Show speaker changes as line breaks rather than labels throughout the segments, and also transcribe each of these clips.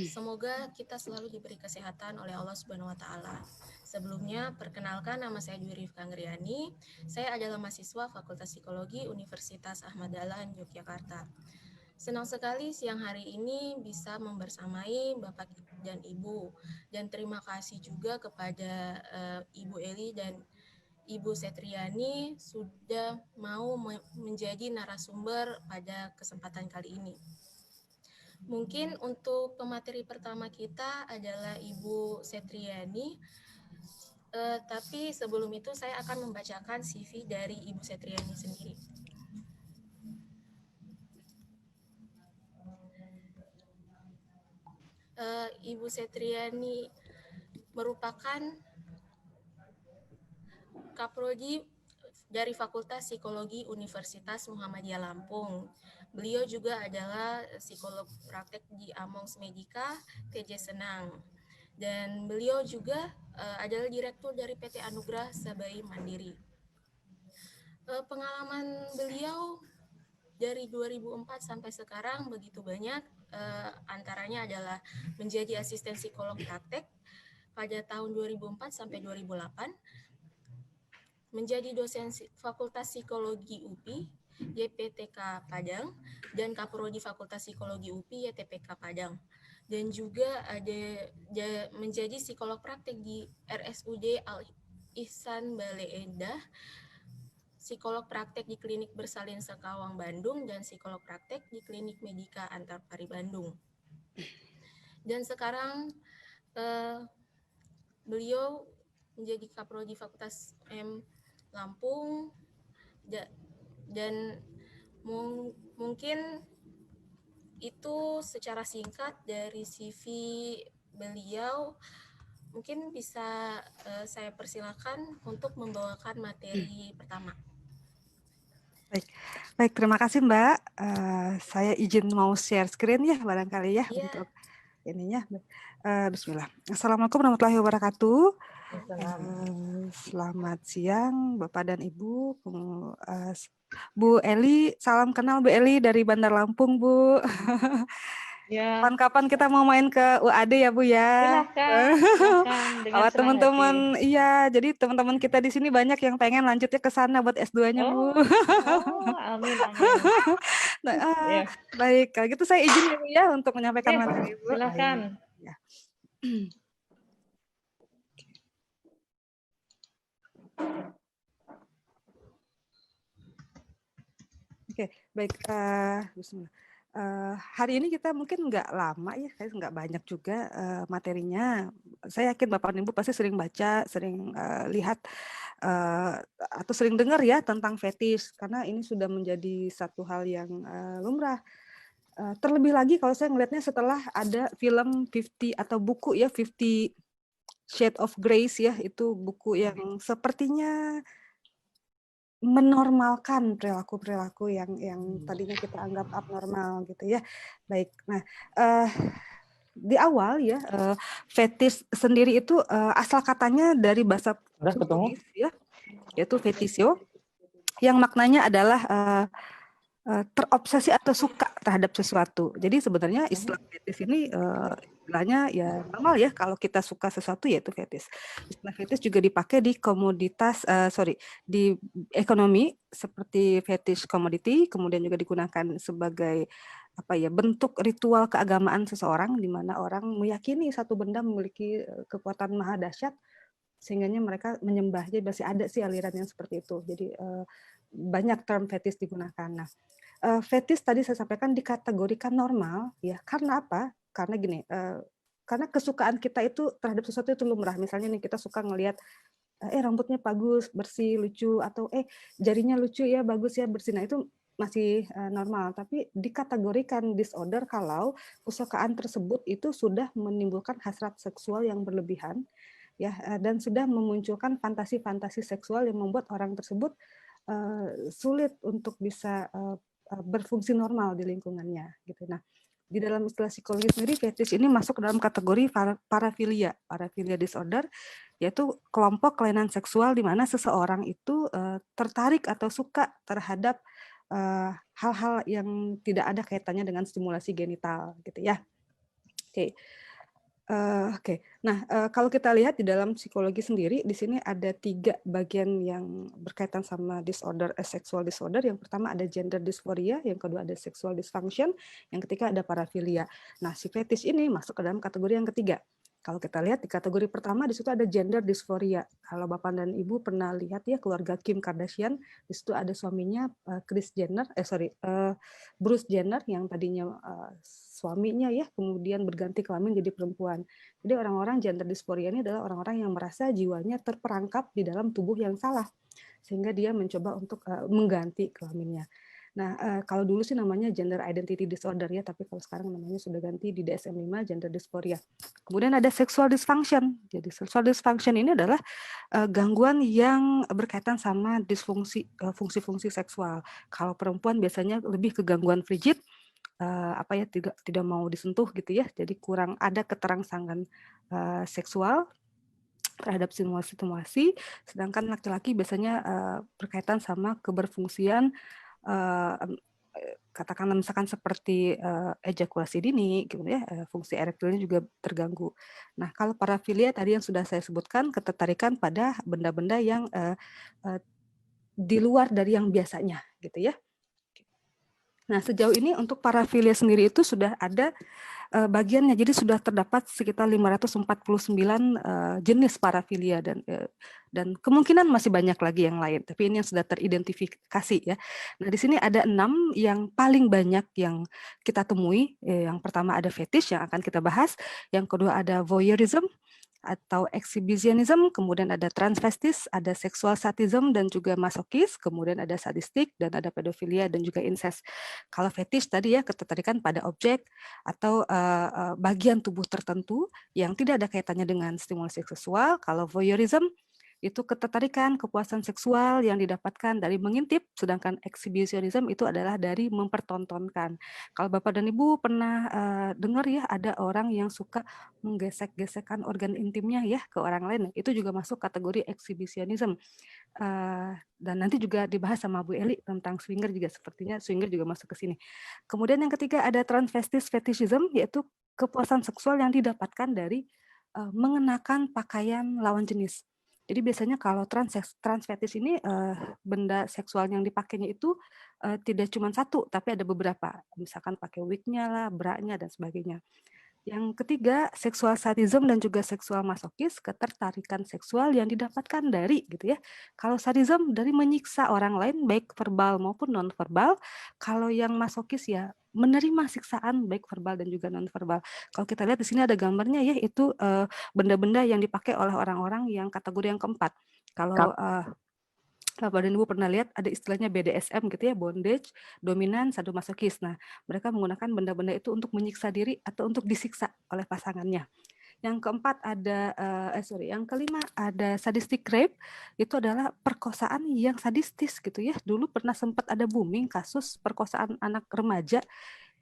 Semoga kita selalu diberi kesehatan oleh Allah Subhanahu wa Ta'ala. Sebelumnya, perkenalkan, nama saya Dwi Rifka Anggriani. Saya adalah mahasiswa Fakultas Psikologi Universitas Ahmad Dahlan, Yogyakarta. Senang sekali siang hari ini bisa membersamai Bapak dan Ibu. Dan terima kasih juga kepada Ibu Eli dan Ibu Setriani sudah mau menjadi narasumber pada kesempatan kali ini. Mungkin untuk pemateri pertama kita adalah Ibu Setriani, tapi sebelum itu saya akan membacakan CV dari Ibu Setriani sendiri. Ibu Setriani merupakan Kaprodi dari Fakultas Psikologi Universitas Muhammadiyah Lampung. Beliau juga adalah psikolog praktek di Amongs Medica, TJ Senang. Dan beliau juga adalah direktur dari PT Anugrah Sabai Mandiri. Pengalaman beliau dari 2004 sampai sekarang begitu banyak, antaranya adalah menjadi asisten psikolog praktek pada tahun 2004 sampai 2008, menjadi dosen Fakultas Psikologi UPI, YPTK Padang, dan Kaprodi Fakultas Psikologi UPI, YTPK Padang. Dan juga ada menjadi psikolog praktek di RSUD Al-Ihsan Bale Endah, psikolog praktek di Klinik Bersalin Sekawang Bandung, dan psikolog praktek di Klinik Medika Antarpari Bandung. Dan sekarang beliau menjadi Kaprodi Fakultas Lampung, dan mungkin itu secara singkat dari CV beliau. Mungkin bisa saya persilakan untuk membawakan materi pertama.
Baik, terima kasih Mbak. Saya izin mau share screen ya barangkali ya untuk ininya. Bismillah. Assalamualaikum warahmatullahi wabarakatuh. Selamat siang Bapak dan Ibu. Bu Eli, salam kenal Bu Eli dari Bandar Lampung, Bu. Ya. Kapan-kapan kita mau main ke UAD ya Bu ya.
Silakan.
Dengan teman-teman, iya. Jadi teman-teman kita di sini banyak yang pengen lanjutnya ke sana buat S2-nya Bu.
Amin.
Nah, baik, kalau gitu saya izin ya untuk menyampaikan materi Bu.
Silakan.
Ya. Oke, baik. Bismillah. Hari ini kita mungkin nggak lama ya, nggak banyak juga materinya. Saya yakin Bapak dan Ibu pasti sering baca, sering lihat atau sering dengar ya tentang fetish, karena ini sudah menjadi satu hal yang lumrah. Terlebih lagi kalau saya melihatnya setelah ada film 50 atau buku ya 50 Shades of Grey ya, itu buku yang sepertinya menormalkan perilaku-perilaku yang tadinya kita anggap abnormal gitu ya. Baik. Nah, di awal ya fetish sendiri itu asal katanya dari bahasa Portugis ya, yaitu fetisio, yang maknanya adalah terobsesi atau suka terhadap sesuatu. Jadi sebenarnya istilah fetish ini istilahnya ya normal ya, kalau kita suka sesuatu yaitu fetish. Istilah fetish juga dipakai di di ekonomi seperti fetish commodity, kemudian juga digunakan sebagai bentuk ritual keagamaan seseorang, di mana orang meyakini satu benda memiliki kekuatan maha dahsyat sehingganya mereka menyembahnya. Masih ada sih aliran yang seperti itu. Jadi banyak term fetish digunakan. Nah, fetish tadi saya sampaikan dikategorikan normal ya. Karena apa? Karena gini, karena kesukaan kita itu terhadap sesuatu itu lumrah. Misalnya nih kita suka ngelihat rambutnya bagus, bersih, lucu, atau jarinya lucu ya, bagus ya, bersih. Nah, itu masih normal, tapi dikategorikan disorder kalau kesukaan tersebut itu sudah menimbulkan hasrat seksual yang berlebihan ya, dan sudah memunculkan fantasi-fantasi seksual yang membuat orang tersebut sulit untuk bisa berfungsi normal di lingkungannya gitu. Nah, di dalam istilah psikologi sendiri fetish ini masuk dalam kategori parafilia disorder, yaitu kelompok kelainan seksual di mana seseorang itu tertarik atau suka terhadap hal-hal yang tidak ada kaitannya dengan stimulasi genital gitu ya. Oke. Oke. Nah, kalau kita lihat di dalam psikologi sendiri, di sini ada 3 bagian yang berkaitan sama disorder, sexual disorder. Yang pertama ada gender dysphoria, yang kedua ada sexual dysfunction, yang ketiga ada paraphilia. Nah, si fetish ini masuk ke dalam kategori yang ketiga. Kalau kita lihat di kategori pertama, di situ ada gender dysphoria. Kalau Bapak dan Ibu pernah lihat ya keluarga Kim Kardashian, di situ ada suaminya Bruce Jenner yang tadinya suaminya ya, kemudian berganti kelamin jadi perempuan. Jadi orang-orang gender dysphoria ini adalah orang-orang yang merasa jiwanya terperangkap di dalam tubuh yang salah, sehingga dia mencoba untuk mengganti kelaminnya. Nah, kalau dulu sih namanya gender identity disorder ya, tapi kalau sekarang namanya sudah ganti di DSM-5 gender dysphoria. Kemudian ada sexual dysfunction. Jadi sexual dysfunction ini adalah gangguan yang berkaitan sama disfungsi fungsi-fungsi seksual. Kalau perempuan biasanya lebih ke gangguan frigid, tidak mau disentuh gitu ya, jadi kurang ada keterangsangan seksual terhadap stimulasi, sedangkan laki-laki biasanya berkaitan sama keberfungsian katakanlah misalkan seperti ejakulasi dini gitu ya, fungsi erektilnya juga terganggu. Nah, kalau parafilia tadi yang sudah saya sebutkan, ketertarikan pada benda-benda yang di luar dari yang biasanya gitu ya. Nah, sejauh ini untuk parafilia sendiri itu sudah ada bagiannya, jadi sudah terdapat sekitar 549 jenis parafilia dan kemungkinan masih banyak lagi yang lain, tapi ini yang sudah teridentifikasi ya. Nah, di sini ada 6 yang paling banyak yang kita temui. Yang pertama ada fetish yang akan kita bahas, yang kedua ada voyeurism atau exhibitionism, kemudian ada transvestis, ada sexual sadism dan juga masokis, kemudian ada sadistik dan ada pedofilia dan juga incest. Kalau fetish tadi ya ketertarikan pada objek atau bagian tubuh tertentu yang tidak ada kaitannya dengan stimulasi seksual. Kalau voyeurism itu ketertarikan, kepuasan seksual yang didapatkan dari mengintip, sedangkan exhibitionism itu adalah dari mempertontonkan. Kalau Bapak dan Ibu pernah dengar ya ada orang yang suka menggesek-gesekkan organ intimnya ya ke orang lain, itu juga masuk kategori exhibitionism. Dan nanti juga dibahas sama Bu Eli tentang swinger juga, sepertinya swinger juga masuk ke sini. Kemudian yang ketiga ada transvestis fetishism, yaitu kepuasan seksual yang didapatkan dari mengenakan pakaian lawan jenis. Jadi biasanya kalau transvestis ini benda seksual yang dipakainya itu tidak cuma satu, tapi ada beberapa. Misalkan pakai wignya lah, bra-nya dan sebagainya. Yang ketiga, seksual sadism dan juga seksual masokis, ketertarikan seksual yang didapatkan dari gitu ya. Kalau sadism dari menyiksa orang lain baik verbal maupun non verbal. Kalau yang masokis ya menerima siksaan baik verbal dan juga non verbal. Kalau kita lihat di sini ada gambarnya ya, itu benda-benda yang dipakai oleh orang-orang yang kategori yang keempat. Kalau Bapak dan Ibu pernah lihat ada istilahnya BDSM gitu ya, bondage, dominan, sadomasokis. Nah, mereka menggunakan benda-benda itu untuk menyiksa diri atau untuk disiksa oleh pasangannya. Yang keempat ada, yang kelima ada sadistic rape, itu adalah perkosaan yang sadistis gitu ya. Dulu pernah sempat ada booming kasus perkosaan anak remaja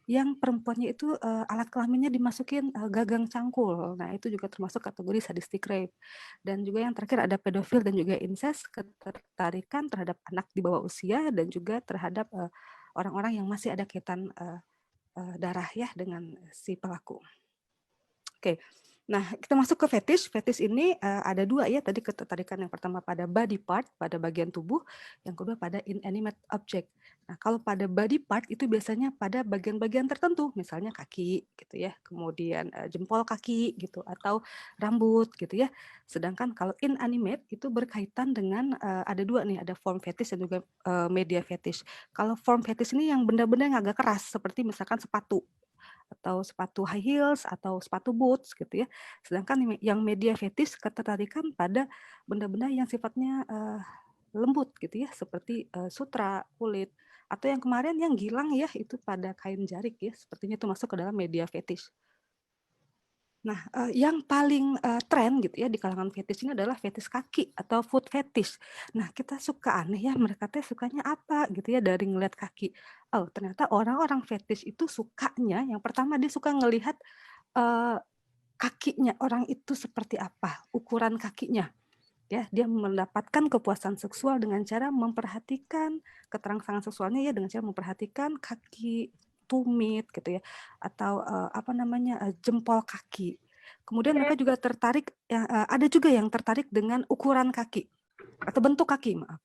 yang perempuannya itu alat kelaminnya dimasukin gagang cangkul. Nah, itu juga termasuk kategori sadistic rape. Dan juga yang terakhir ada pedofil dan juga incest, ketertarikan terhadap anak di bawah usia dan juga terhadap orang-orang yang masih ada kaitan darah ya dengan si pelaku. Oke. Nah, kita masuk ke fetish. Fetish ini ada 2 ya. Tadi ketertarikan yang pertama pada body part, pada bagian tubuh. Yang kedua pada inanimate object. Nah, kalau pada body part itu biasanya pada bagian-bagian tertentu. Misalnya kaki gitu ya. Kemudian jempol kaki gitu. Atau rambut gitu ya. Sedangkan kalau inanimate itu berkaitan dengan ada 2 nih. Ada form fetish dan juga media fetish. Kalau form fetish ini yang benda-benda yang agak keras. Seperti misalkan sepatu. Atau sepatu high heels atau sepatu boots gitu ya. Sedangkan yang media fetish ketertarikan pada benda-benda yang sifatnya lembut gitu ya, seperti sutra, kulit, atau yang kemarin yang gilang ya itu pada kain jarik ya, sepertinya itu masuk ke dalam media fetish. Nah, yang paling tren gitu ya di kalangan fetish ini adalah fetish kaki atau foot fetish. Nah, kita suka aneh ya, mereka teh sukanya apa gitu ya dari ngelihat kaki. Oh, ternyata orang-orang fetish itu sukanya yang pertama dia suka ngelihat kakinya orang itu seperti apa, ukuran kakinya. Ya, dia mendapatkan kepuasan seksual dengan cara memperhatikan keterangsangan seksualnya ya dengan cara memperhatikan kaki, tumit gitu ya, atau jempol kaki. Kemudian mereka juga tertarik, ya, ada juga yang tertarik dengan ukuran kaki atau bentuk kaki, maaf.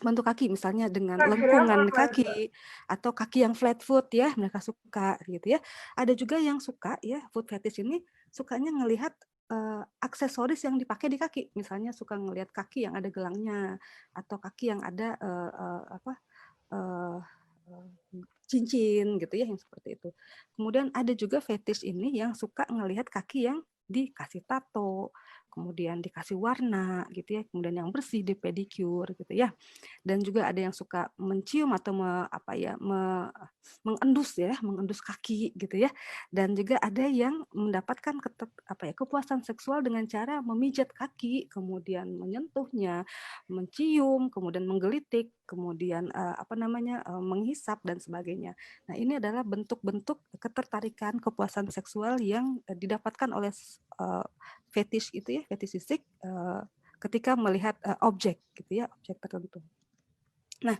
Bentuk kaki misalnya dengan lengkungan kaki atau kaki yang flat foot ya, mereka suka gitu ya. Ada juga yang suka ya, foot fetish ini sukanya ngelihat aksesoris yang dipakai di kaki, misalnya suka ngelihat kaki yang ada gelangnya atau kaki yang ada cincin gitu ya, yang seperti itu. Kemudian ada juga fetish ini yang suka ngelihat kaki yang dikasih tato, kemudian dikasih warna gitu ya, kemudian yang bersih di pedicure gitu ya. Dan juga ada yang suka mencium atau mengendus kaki gitu ya. Dan juga ada yang mendapatkan kepuasan seksual dengan cara memijat kaki, kemudian menyentuhnya, mencium, kemudian menggelitik, kemudian menghisap dan sebagainya. Nah, ini adalah bentuk-bentuk ketertarikan kepuasan seksual yang didapatkan oleh fetish itu ya, fetishistik ketika melihat objek gitu ya, objek tertentu. Nah,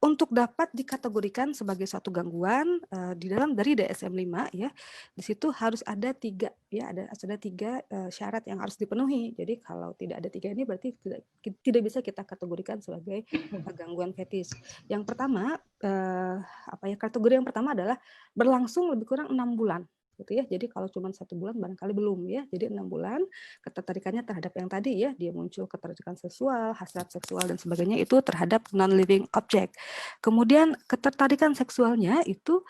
untuk dapat dikategorikan sebagai suatu gangguan di dalam dari DSM-5 ya, di situ harus ada 3 ya, ada 3 syarat yang harus dipenuhi. Jadi kalau tidak ada 3 ini berarti tidak bisa kita kategorikan sebagai gangguan fetis. Yang pertama kategori yang pertama adalah berlangsung lebih kurang 6 bulan. Gitu ya. Jadi kalau cuma 1 bulan barangkali belum ya. Jadi 6 bulan ketertarikannya terhadap yang tadi ya, dia muncul ketertarikan seksual, hasrat seksual dan sebagainya itu terhadap non-living object. Kemudian ketertarikan seksualnya itu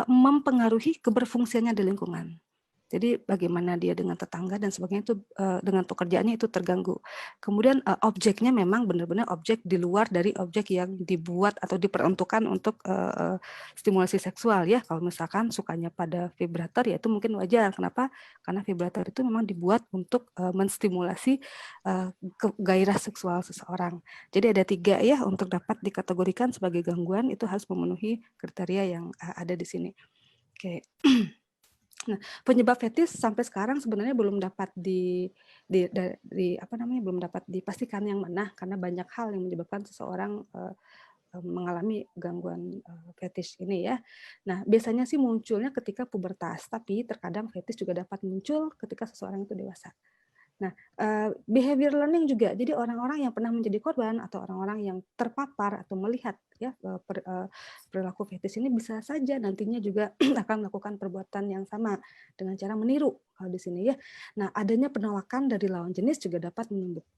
mempengaruhi keberfungsiannya di lingkungan. Jadi bagaimana dia dengan tetangga dan sebagainya itu dengan pekerjaannya itu terganggu. Kemudian objeknya memang benar-benar objek di luar dari objek yang dibuat atau diperuntukkan untuk stimulasi seksual ya. Kalau misalkan sukanya pada vibrator ya itu mungkin wajar. Kenapa? Karena vibrator itu memang dibuat untuk menstimulasi gairah seksual seseorang. Jadi ada 3 ya untuk dapat dikategorikan sebagai gangguan itu harus memenuhi kriteria yang ada di sini. Oke. Nah, penyebab fetis sampai sekarang sebenarnya belum dapat belum dapat dipastikan yang mana karena banyak hal yang menyebabkan seseorang mengalami gangguan fetis ini ya. Nah, biasanya sih munculnya ketika pubertas, tapi terkadang fetis juga dapat muncul ketika seseorang itu dewasa. Nah, behavior learning juga. Jadi orang-orang yang pernah menjadi korban atau orang-orang yang terpapar atau melihat ya perilaku fetis ini bisa saja nantinya juga akan melakukan perbuatan yang sama dengan cara meniru di sini ya. Nah, adanya penolakan dari lawan jenis juga dapat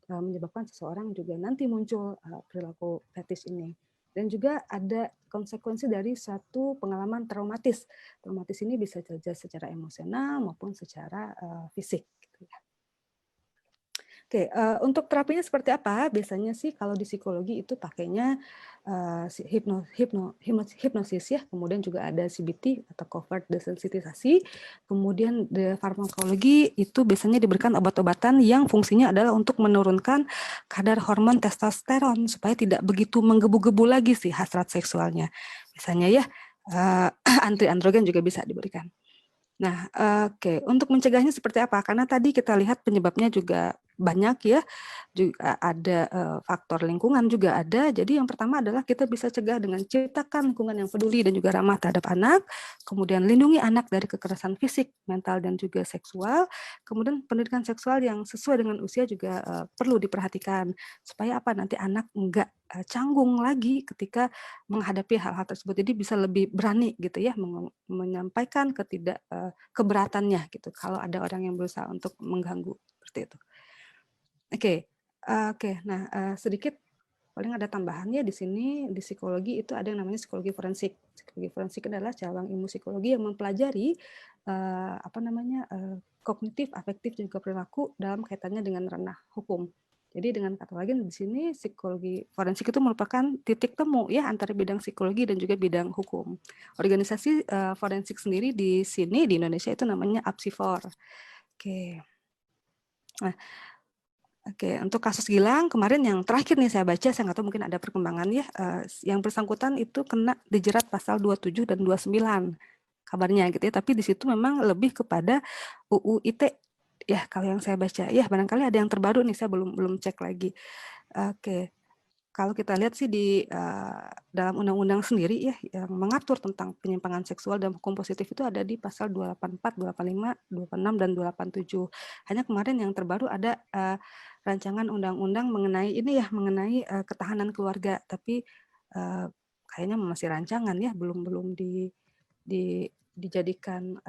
menyebabkan seseorang juga nanti muncul perilaku fetis ini. Dan juga ada konsekuensi dari suatu pengalaman traumatis. Traumatis ini bisa saja secara emosional maupun secara fisik. Gitu ya. Oke, untuk terapinya seperti apa? Biasanya sih kalau di psikologi itu pakainya hipnosis ya, kemudian juga ada CBT atau covert desensitisasi, kemudian di farmakologi itu biasanya diberikan obat-obatan yang fungsinya adalah untuk menurunkan kadar hormon testosteron supaya tidak begitu menggebu-gebu lagi sih hasrat seksualnya. Misalnya ya anti-androgen juga bisa diberikan. Nah, oke. Untuk mencegahnya seperti apa? Karena tadi kita lihat penyebabnya juga banyak ya, juga ada faktor lingkungan juga ada. Jadi yang pertama adalah kita bisa cegah dengan ciptakan lingkungan yang peduli dan juga ramah terhadap anak, kemudian lindungi anak dari kekerasan fisik, mental, dan juga seksual, kemudian pendidikan seksual yang sesuai dengan usia juga perlu diperhatikan, supaya apa nanti anak enggak canggung lagi ketika menghadapi hal-hal tersebut. Jadi bisa lebih berani gitu ya menyampaikan keberatannya gitu kalau ada orang yang berusaha untuk mengganggu seperti itu. Oke. Nah, sedikit paling ada tambahannya di sini di psikologi itu ada yang namanya psikologi forensik. Psikologi forensik adalah cabang ilmu psikologi yang mempelajari kognitif, afektif dan juga perilaku dalam kaitannya dengan ranah hukum. Jadi dengan kata lain di sini psikologi forensik itu merupakan titik temu ya antara bidang psikologi dan juga bidang hukum. Organisasi forensik sendiri di sini di Indonesia itu namanya Apsifor. Oke. Nah, untuk kasus Gilang kemarin yang terakhir nih saya baca, saya nggak tahu mungkin ada perkembangan ya, yang bersangkutan itu kena dijerat pasal 27 dan 29 kabarnya gitu ya, tapi di situ memang lebih kepada UU ITE Ya, kalau yang saya baca, ya barangkali ada yang terbaru nih, saya belum cek lagi. Oke. Kalau kita lihat sih di dalam undang-undang sendiri ya yang mengatur tentang penyimpangan seksual dan hukum positif itu ada di pasal 284, 285, 286 dan 287. Hanya kemarin yang terbaru ada rancangan undang-undang mengenai ini ya mengenai ketahanan keluarga, tapi kayaknya masih rancangan ya, belum dijadikan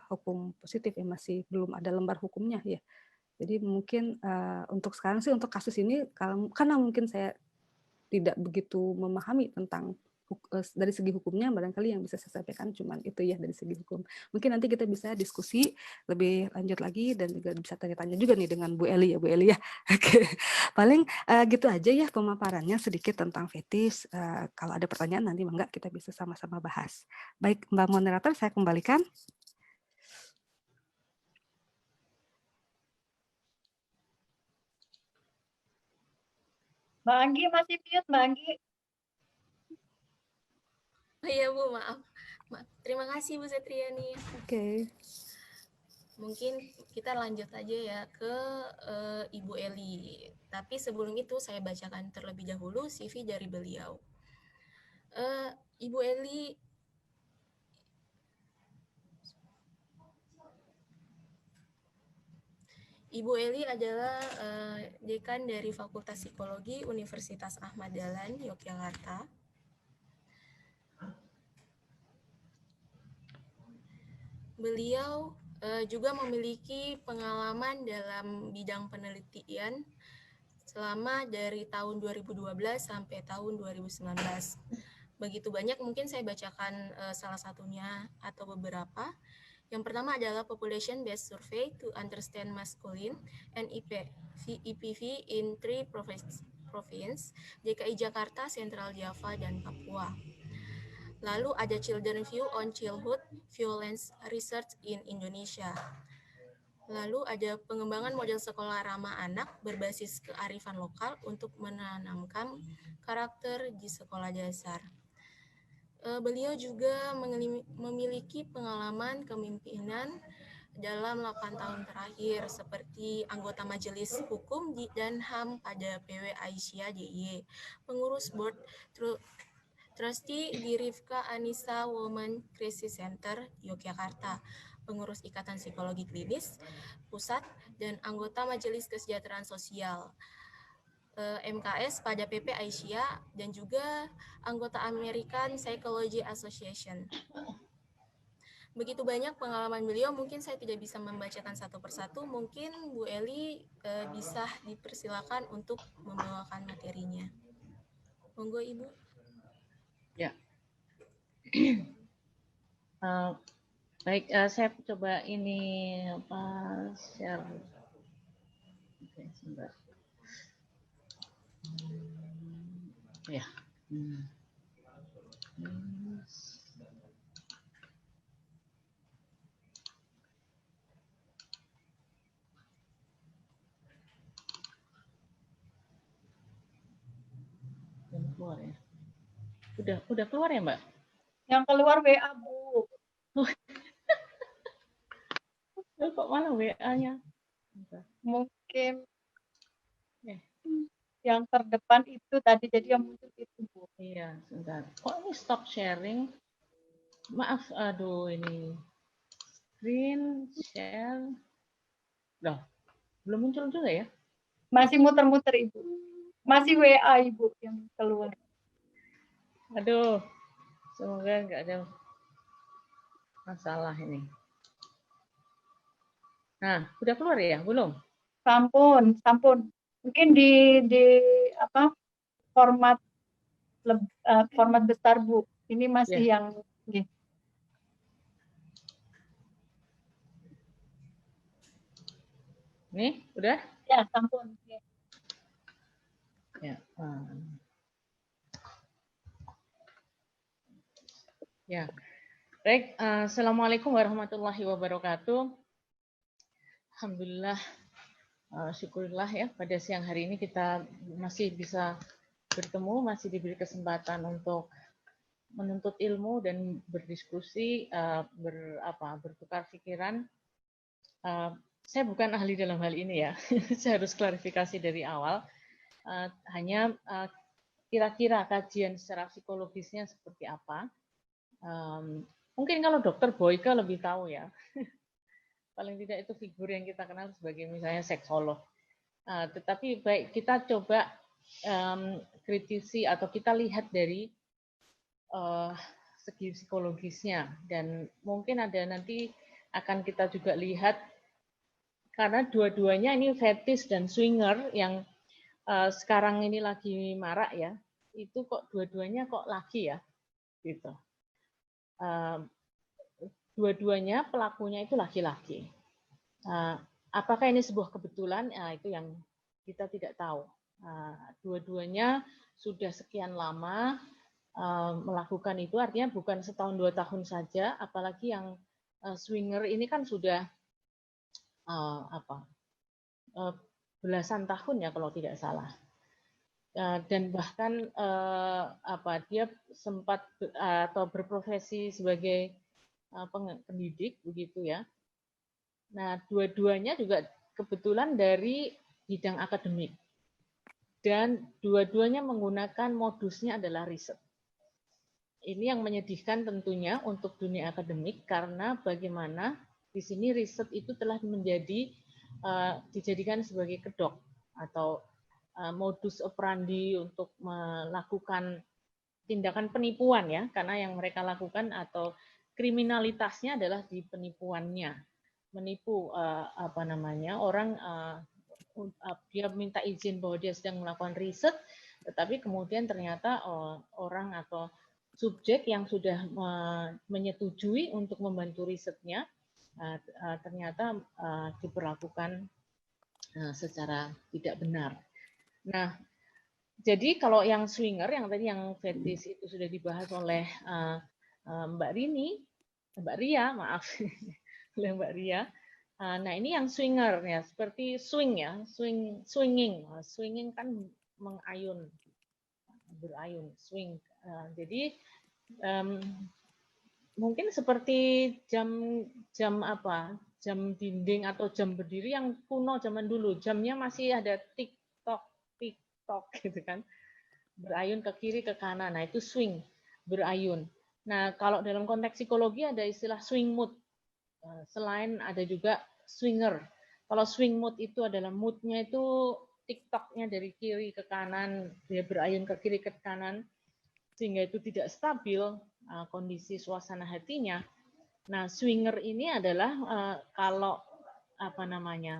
hukum positif ya, masih belum ada lembar hukumnya ya. Jadi mungkin untuk sekarang sih untuk kasus ini karena mungkin saya tidak begitu memahami tentang dari segi hukumnya, barangkali yang bisa saya sampaikan cuman itu ya dari segi hukum. Mungkin nanti kita bisa diskusi lebih lanjut lagi dan juga bisa tanya-tanya juga nih dengan Bu Eli ya. Oke, paling gitu aja ya pemaparannya sedikit tentang fetis. Kalau ada pertanyaan nanti enggak kita bisa sama-sama bahas. Baik, Mbak Moderator, saya kembalikan.
Mbak Anggi masih mute, Mbak Anggi.
Oh iya Bu, maaf. Terima kasih Bu Setriani.
Oke.
Mungkin kita lanjut aja ya ke Ibu Eli. Tapi sebelum itu saya bacakan terlebih dahulu CV dari beliau. Ibu Eli Ibu Eli adalah dekan dari Fakultas Psikologi Universitas Ahmad Dahlan, Yogyakarta. Beliau juga memiliki pengalaman dalam bidang penelitian selama dari tahun 2012 sampai tahun 2019. Begitu banyak, mungkin saya bacakan salah satunya atau beberapa. Yang pertama adalah Population Based Survey to Understand Masculine and EPV in 3 province, DKI Jakarta, Central Java, dan Papua. Lalu ada Children View on Childhood Violence Research in Indonesia. Lalu ada pengembangan model sekolah ramah anak berbasis kearifan lokal untuk menanamkan karakter di sekolah dasar. Beliau juga memiliki pengalaman kepemimpinan dalam 8 tahun terakhir seperti anggota Majelis Hukum dan HAM pada PW Aisyah DIY, pengurus board trustee di Rifka Anissa Women Crisis Center Yogyakarta, pengurus Ikatan Psikologi Klinis Pusat, dan anggota Majelis Kesejahteraan Sosial MKS pada PP Aisyah, dan juga anggota American Psychology Association. Begitu banyak pengalaman beliau, mungkin saya tidak bisa membacakan satu persatu. Mungkin Bu Eli bisa dipersilakan untuk membawakan materinya. Monggo Ibu.
Ya. Baik, saya coba ini share. Oke, sebentar. Ya. Yang keluar ya. Udah keluar ya, Mbak?
Yang keluar WA, Bu.
Kok mana WA-nya?
Mungkin yang terdepan itu tadi, jadi yang muncul itu, Bu.
Iya, sebentar. Kok ini stop sharing? Maaf, aduh ini. Screen share. Loh, belum muncul juga ya?
Masih muter-muter, Ibu. Masih WA, Ibu, yang keluar.
Aduh, semoga nggak ada masalah ini. Nah, udah keluar ya? Belum?
Sampun. Mungkin di format besar, Bu. Ini masih yang
Nih, udah?
Ya, sampun.
Ya. Ya. Baik, Assalamualaikum warahmatullahi wabarakatuh. Alhamdulillah, syukurlah ya pada siang hari ini kita masih bisa bertemu, masih diberi kesempatan untuk menuntut ilmu dan berdiskusi, bertukar pikiran. saya bukan ahli dalam hal ini ya, saya harus klarifikasi dari awal. Hanya kira-kira kajian secara psikologisnya seperti apa. Mungkin kalau Dokter Boyke lebih tahu ya. Paling tidak itu figur yang kita kenal sebagai misalnya seksolog. Tetapi baik kita coba kritisi atau kita lihat dari segi psikologisnya, dan mungkin ada nanti akan kita juga lihat karena dua-duanya ini fetish dan swinger yang sekarang ini lagi marak ya, itu kok dua-duanya kok laki ya gitu. Dua-duanya pelakunya itu laki-laki. Apakah ini sebuah kebetulan? Itu yang kita tidak tahu. Dua-duanya sudah sekian lama melakukan itu, artinya bukan setahun 2 tahun saja, apalagi yang swinger ini kan sudah belasan tahun ya kalau tidak salah. Dan bahkan dia sempat atau berprofesi sebagai pendidik begitu ya. Nah, dua-duanya juga kebetulan dari bidang akademik. Dan dua-duanya menggunakan modusnya adalah riset. Ini yang menyedihkan tentunya untuk dunia akademik karena bagaimana di sini riset itu telah dijadikan sebagai kedok atau modus operandi untuk melakukan tindakan penipuan ya, karena yang mereka lakukan atau kriminalitasnya adalah di penipuannya, menipu orang dia minta izin bahwa dia sedang melakukan riset, tetapi kemudian ternyata orang atau subjek yang sudah menyetujui untuk membantu risetnya ternyata diperlakukan secara tidak benar. Nah, jadi kalau yang swinger, yang tadi yang fetish itu sudah dibahas oleh Mbak Ria, maaf, oleh Mbak Ria. Nah, ini yang swinger ya, seperti swing ya, swinging. Swinging kan mengayun, berayun, swing. Jadi mungkin seperti jam dinding atau jam berdiri yang kuno zaman dulu. Jamnya masih ada tik-tok gitu kan. Berayun ke kiri ke kanan. Nah, itu swing, berayun. Nah, kalau dalam konteks psikologi ada istilah swing mood. Selain ada juga swinger. Kalau swing mood itu adalah moodnya itu tik-toknya dari kiri ke kanan, dia berayun ke kiri ke kanan, sehingga itu tidak stabil kondisi suasana hatinya. Nah, swinger ini adalah kalau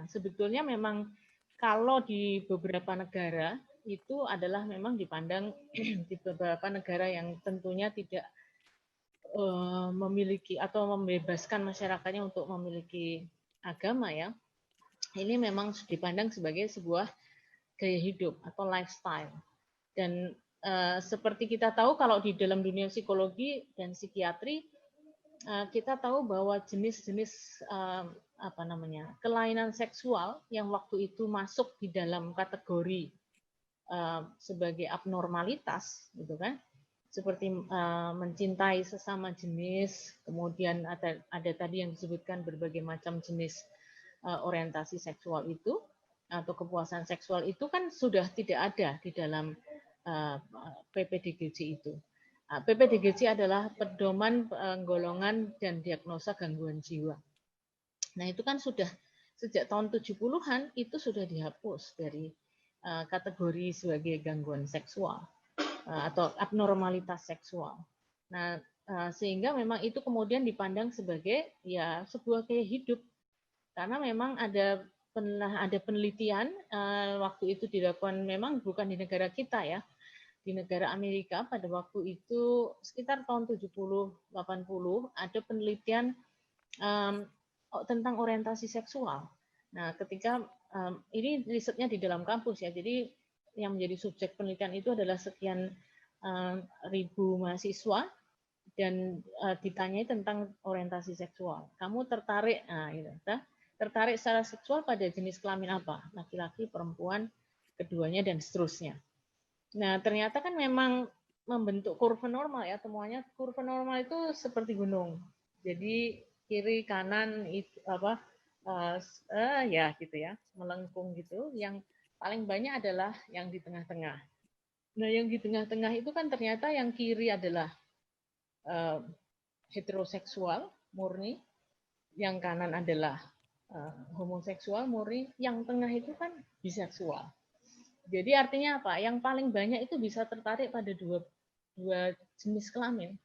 sebetulnya memang kalau di beberapa negara itu adalah memang dipandang di beberapa negara yang tentunya tidak memiliki atau membebaskan masyarakatnya untuk memiliki agama ya. Ini memang dipandang sebagai sebuah gaya hidup atau lifestyle. Dan seperti kita tahu kalau di dalam dunia psikologi dan psikiatri kita tahu bahwa jenis-jenis kelainan seksual yang waktu itu masuk di dalam kategori sebagai abnormalitas, gitu kan? Seperti mencintai sesama jenis, kemudian ada tadi yang disebutkan berbagai macam jenis orientasi seksual itu atau kepuasan seksual itu kan sudah tidak ada di dalam PPDGJ itu. PPDGJ adalah pedoman penggolongan dan diagnosa gangguan jiwa. Nah, itu kan sudah sejak tahun 70-an itu sudah dihapus dari kategori sebagai gangguan seksual atau abnormalitas seksual. Nah, sehingga memang itu kemudian dipandang sebagai ya sebuah gaya hidup. Karena memang ada penelitian waktu itu dilakukan memang bukan di negara kita ya. Di negara Amerika pada waktu itu sekitar tahun 70-80 ada penelitian tentang orientasi seksual. Nah, ketika ini risetnya di dalam kampus ya, jadi yang menjadi subjek penelitian itu adalah sekian ribu mahasiswa dan ditanyai tentang orientasi seksual. Kamu tertarik, tertarik secara seksual pada jenis kelamin apa? Laki-laki, perempuan, keduanya dan seterusnya. Nah, ternyata kan memang membentuk kurva normal ya, temuannya kurva normal itu seperti gunung. Jadi kiri kanan ya gitu ya, melengkung gitu. Yang paling banyak adalah yang di tengah-tengah. Nah, yang di tengah-tengah itu kan ternyata yang kiri adalah heteroseksual murni, yang kanan adalah homoseksual murni, yang tengah itu kan biseksual. Jadi artinya apa? Yang paling banyak itu bisa tertarik pada dua jenis kelamin.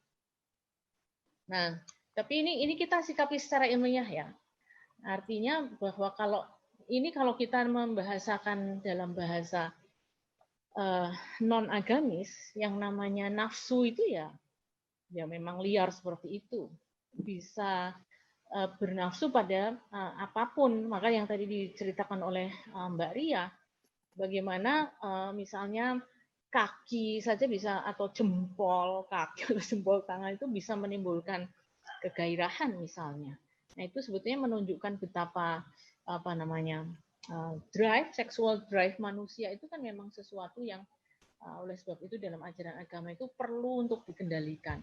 Nah, tapi ini kita sikapi secara ilmiah ya. Artinya bahwa kalau kita membahasakan dalam bahasa non agamis, yang namanya nafsu itu ya memang liar seperti itu. Bisa bernafsu pada apapun. Maka yang tadi diceritakan oleh Mbak Ria, bagaimana misalnya kaki saja bisa, atau jempol kaki atau jempol tangan itu bisa menimbulkan kegairahan misalnya. Nah, itu sebetulnya menunjukkan betapa sexual drive manusia itu kan memang sesuatu yang oleh sebab itu dalam ajaran agama itu perlu untuk dikendalikan.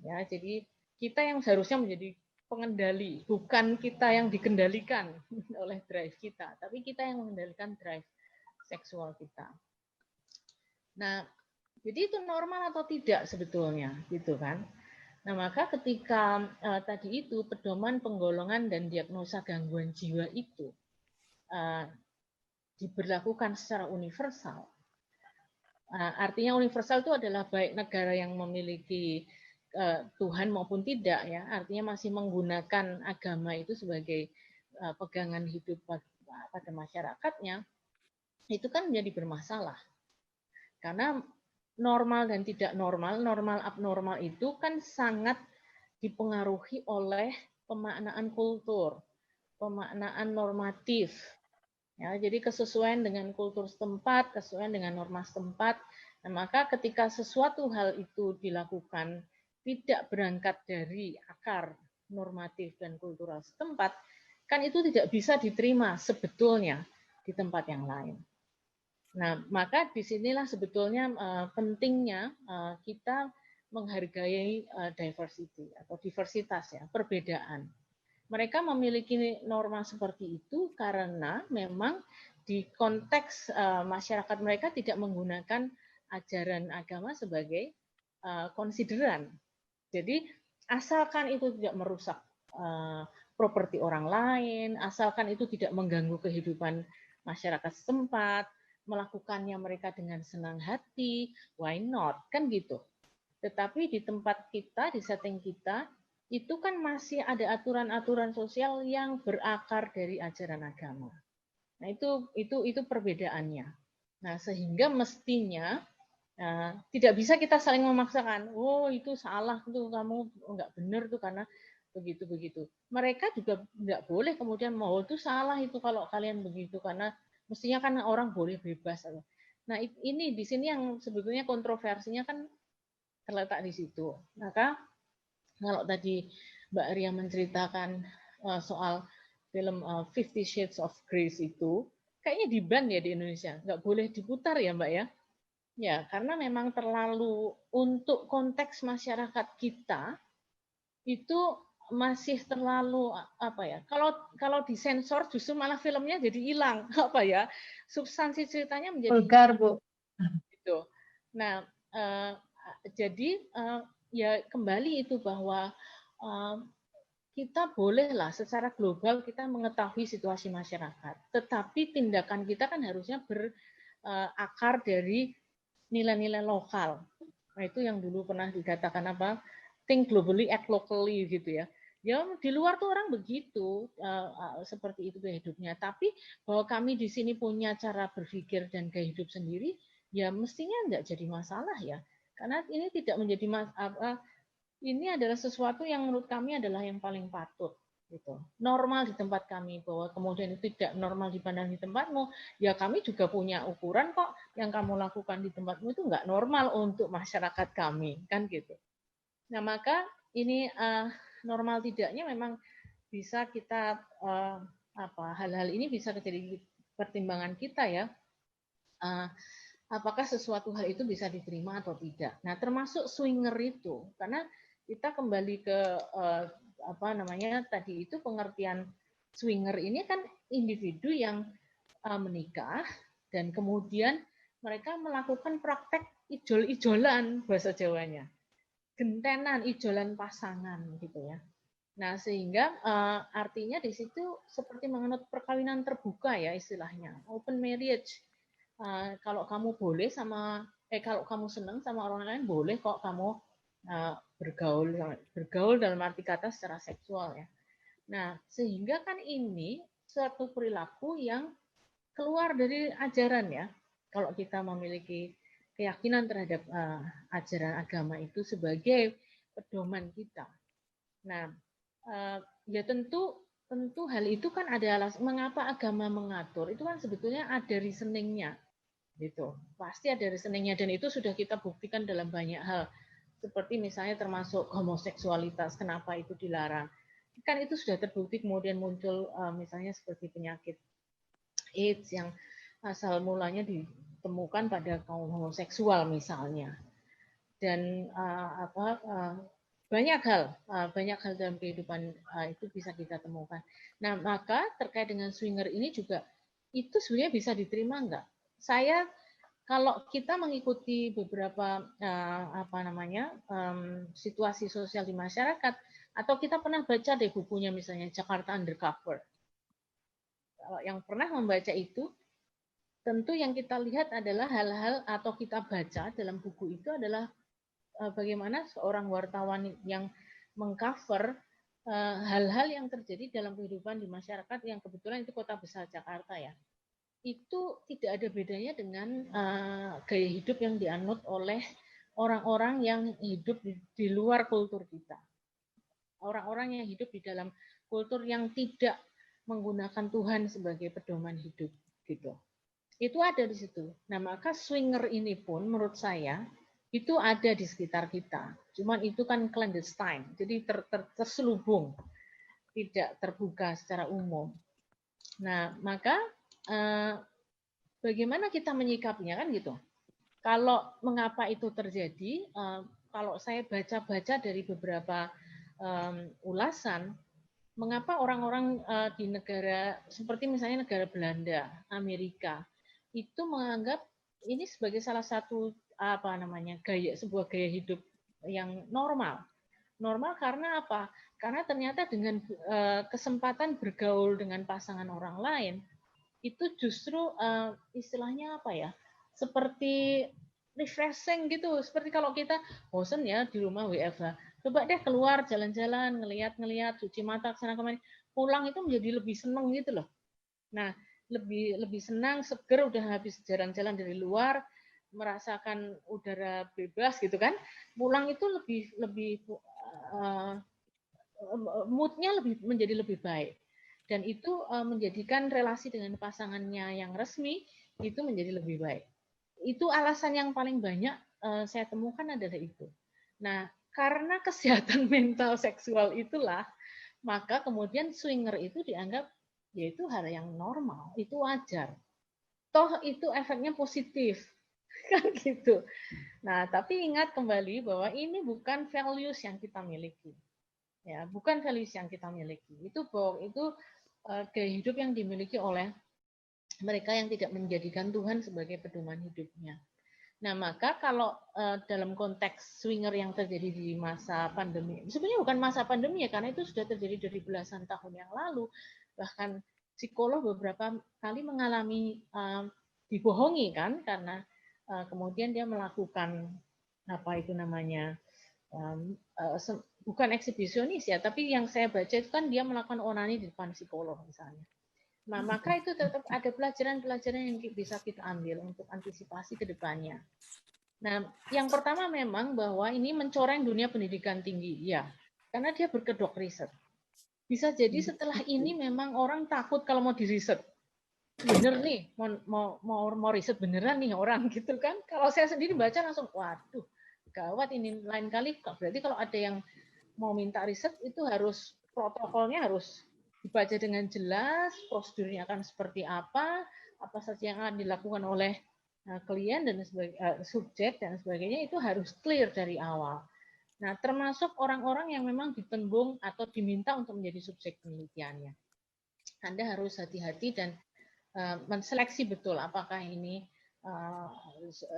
Ya, jadi kita yang seharusnya menjadi pengendali, bukan kita yang dikendalikan oleh drive kita, tapi kita yang mengendalikan drive seksual kita. Nah, jadi itu normal atau tidak sebetulnya, gitu kan? Nah, maka ketika tadi itu pedoman penggolongan dan diagnosa gangguan jiwa itu diberlakukan secara universal, artinya universal itu adalah baik negara yang memiliki Tuhan maupun tidak, ya, artinya masih menggunakan agama itu sebagai pegangan hidup pada masyarakatnya, itu kan menjadi bermasalah. Karena normal dan tidak normal, normal abnormal itu kan sangat dipengaruhi oleh pemaknaan kultur, pemaknaan normatif. Ya, jadi kesesuaian dengan kultur setempat, kesesuaian dengan norma setempat. Nah, maka ketika sesuatu hal itu dilakukan tidak berangkat dari akar normatif dan kultural setempat, kan itu tidak bisa diterima sebetulnya di tempat yang lain. Nah, maka disinilah sebetulnya pentingnya kita menghargai diversity atau diversitas, ya, perbedaan. Mereka memiliki norma seperti itu karena memang di konteks masyarakat mereka tidak menggunakan ajaran agama sebagai konsideran. Jadi asalkan itu tidak merusak properti orang lain, asalkan itu tidak mengganggu kehidupan masyarakat setempat, melakukannya mereka dengan senang hati, why not? Kan gitu. Tetapi di tempat kita, di setting kita, itu kan masih ada aturan-aturan sosial yang berakar dari ajaran agama. Nah, itu perbedaannya. Nah, sehingga mestinya tidak bisa kita saling memaksakan. Oh, itu salah tuh, kamu nggak benar tuh karena begitu-begitu. Mereka juga nggak boleh kemudian mau itu salah itu kalau kalian begitu, karena mestinya kan orang boleh bebas. Nah, ini di sini yang sebetulnya kontroversinya kan terletak di situ. Maka kalau tadi Mbak Ria menceritakan soal film 50 Shades of Grey itu, kayaknya di-ban ya di Indonesia, nggak boleh diputar ya Mbak ya? Ya, karena memang terlalu untuk konteks masyarakat kita itu masih terlalu apa ya? Kalau disensor justru malah filmnya jadi hilang apa ya? Substansi ceritanya menjadi
vulgar, Bu.
gitu. Nah, jadi ya kembali itu bahwa kita bolehlah secara global kita mengetahui situasi masyarakat, tetapi tindakan kita kan harusnya berakar dari nilai-nilai lokal. Nah, itu yang dulu pernah dikatakan apa? Think globally, act locally gitu ya. Ya di luar tuh orang begitu, seperti itu gaya hidupnya. Tapi bahwa kami di sini punya cara berpikir dan gaya hidup sendiri, ya mestinya enggak jadi masalah ya. Karena ini tidak menjadi ini adalah sesuatu yang menurut kami adalah yang paling patut. Gitu. Normal di tempat kami, bahwa kemudian itu tidak normal dipandang di tempatmu, ya kami juga punya ukuran kok, yang kamu lakukan di tempatmu itu nggak normal untuk masyarakat kami, kan gitu. Nah, maka ini normal tidaknya memang bisa kita hal-hal ini bisa menjadi pertimbangan kita ya, apakah sesuatu hal itu bisa diterima atau tidak. Nah, termasuk swinger itu, karena kita kembali ke tadi itu pengertian swinger ini kan individu yang menikah dan kemudian mereka melakukan praktek ijol-ijolan bahasa Jawanya, gentenan, ijolan pasangan gitu ya. Nah, sehingga artinya di situ seperti menganut perkawinan terbuka ya istilahnya, open marriage. Kalau kamu boleh kalau kamu senang sama orang lain boleh kok kamu bergaul dalam arti kata secara seksual ya. Nah, sehingga kan ini suatu perilaku yang keluar dari ajaran ya. Kalau kita memiliki keyakinan terhadap ajaran agama itu sebagai pedoman kita. Nah, ya tentu hal itu kan ada alasan mengapa agama mengatur. Itu kan sebetulnya ada reasoningnya, gitu. Pasti ada reasoningnya dan itu sudah kita buktikan dalam banyak hal. Seperti misalnya termasuk homoseksualitas, kenapa itu dilarang? Kan itu sudah terbukti kemudian muncul misalnya seperti penyakit AIDS yang asal mulanya ditemukan pada kaum homoseksual misalnya. Dan banyak hal dalam kehidupan itu bisa kita temukan. Nah, maka terkait dengan swinger ini juga itu sebenarnya bisa diterima enggak? Saya kalau kita mengikuti beberapa situasi sosial di masyarakat, atau kita pernah baca deh bukunya misalnya Jakarta Undercover. Kalau yang pernah membaca itu, tentu yang kita lihat adalah hal-hal atau kita baca dalam buku itu adalah bagaimana seorang wartawan yang mengcover hal-hal yang terjadi dalam kehidupan di masyarakat yang kebetulan itu kota besar Jakarta ya. Itu tidak ada bedanya dengan gaya hidup yang dianut oleh orang-orang yang hidup di luar kultur kita. Orang-orang yang hidup di dalam kultur yang tidak menggunakan Tuhan sebagai pedoman hidup gitu. Itu ada di situ. Nah, maka swinger ini pun menurut saya itu ada di sekitar kita. Cuman itu kan clandestine, jadi terselubung, tidak terbuka secara umum. Nah, maka bagaimana kita menyikapinya kan gitu. Kalau mengapa itu terjadi, kalau saya baca-baca dari beberapa ulasan, mengapa orang-orang di negara seperti misalnya negara Belanda, Amerika, itu menganggap ini sebagai salah satu sebuah gaya hidup yang normal. Normal karena apa? Karena ternyata dengan kesempatan bergaul dengan pasangan orang lain, itu justru istilahnya apa ya? Seperti refreshing gitu. Seperti kalau kita bosan ya di rumah WFH, coba deh keluar jalan-jalan, ngelihat, cuci mata kesana kemari, pulang itu menjadi lebih senang gitu loh. Nah, lebih senang, seger, udah habis jalan-jalan dari luar, merasakan udara bebas gitu kan. Pulang itu lebih moodnya menjadi lebih baik. Dan itu menjadikan relasi dengan pasangannya yang resmi itu menjadi lebih baik. Itu alasan yang paling banyak saya temukan adalah itu. Nah, karena kesehatan mental seksual itulah, maka kemudian swinger itu dianggap yaitu hal yang normal, itu wajar. Toh itu efeknya positif, kan gitu. Nah, tapi ingat kembali bahwa ini bukan values yang kita miliki. Ya, bukan values yang kita miliki. Itu gaya hidup yang dimiliki oleh mereka yang tidak menjadikan Tuhan sebagai pedoman hidupnya. Nah, maka kalau dalam konteks swinger yang terjadi di masa pandemi, sebenarnya bukan masa pandemi ya, karena itu sudah terjadi dari belasan tahun yang lalu. Bahkan psikolog beberapa kali mengalami dibohongi kan, karena kemudian dia melakukan bukan eksibisionis ya, tapi yang saya baca itu kan dia melakukan onani di depan psikolog misalnya. Nah, maka itu tetap ada pelajaran-pelajaran yang bisa kita ambil untuk antisipasi ke depannya. Nah, yang pertama memang bahwa ini mencoreng dunia pendidikan tinggi, ya, karena dia berkedok riset. Bisa jadi setelah ini memang orang takut kalau mau diriset. Bener nih, mau riset beneran nih orang gitu kan. Kalau saya sendiri baca langsung, waduh, gawat ini. Lain kali, berarti kalau ada yang mau minta riset itu harus protokolnya harus dibaca dengan jelas, prosedurnya akan seperti apa saja yang akan dilakukan oleh klien dan subjek dan sebagainya itu harus clear dari awal. Nah, termasuk orang-orang yang memang ditembung atau diminta untuk menjadi subjek penelitiannya. Anda harus hati-hati dan menseleksi betul apakah ini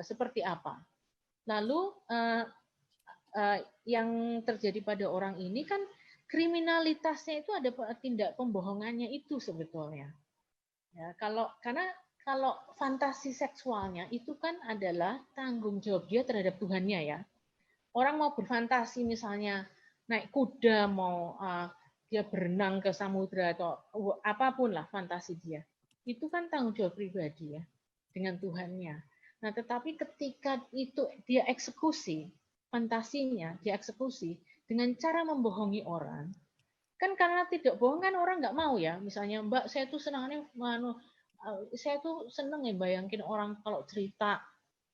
seperti apa. Lalu yang terjadi pada orang ini kan kriminalitasnya itu ada tindak pembohongannya itu sebetulnya. Ya, karena kalau fantasi seksualnya itu kan adalah tanggung jawab dia terhadap Tuhannya ya. Orang mau berfantasi misalnya naik kuda, mau dia berenang ke samudra atau apapun lah fantasi dia. Itu kan tanggung jawab pribadi ya dengan Tuhannya. Nah, tetapi ketika itu dia eksekusi, fantasinya dia eksekusi dengan cara membohongi orang, kan karena tidak bohong kan orang nggak mau ya. Misalnya, Mbak, saya tuh senangnya saya tuh seneng ya bayangin orang kalau cerita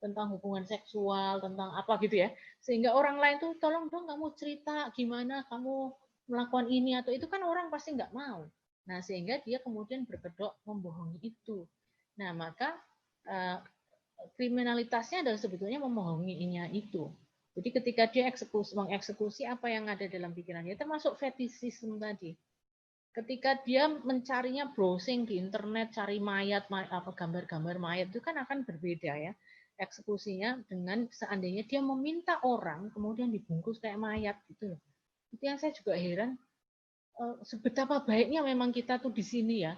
tentang hubungan seksual, tentang apa gitu ya. Sehingga orang lain tuh tolong dong kamu cerita gimana kamu melakukan ini atau itu, kan orang pasti nggak mau. Nah, sehingga dia kemudian berkedok membohongi itu. Nah, maka kriminalitasnya adalah sebetulnya membohonginya itu. Jadi ketika dia mengeksekusi apa yang ada dalam pikirannya, termasuk fetishisme tadi. Ketika dia mencarinya browsing di internet, cari mayat, gambar-gambar mayat, itu kan akan berbeda ya eksekusinya dengan seandainya dia meminta orang kemudian dibungkus kayak mayat gitu. Itu yang saya juga heran, sebetapa baiknya memang kita tuh di sini ya.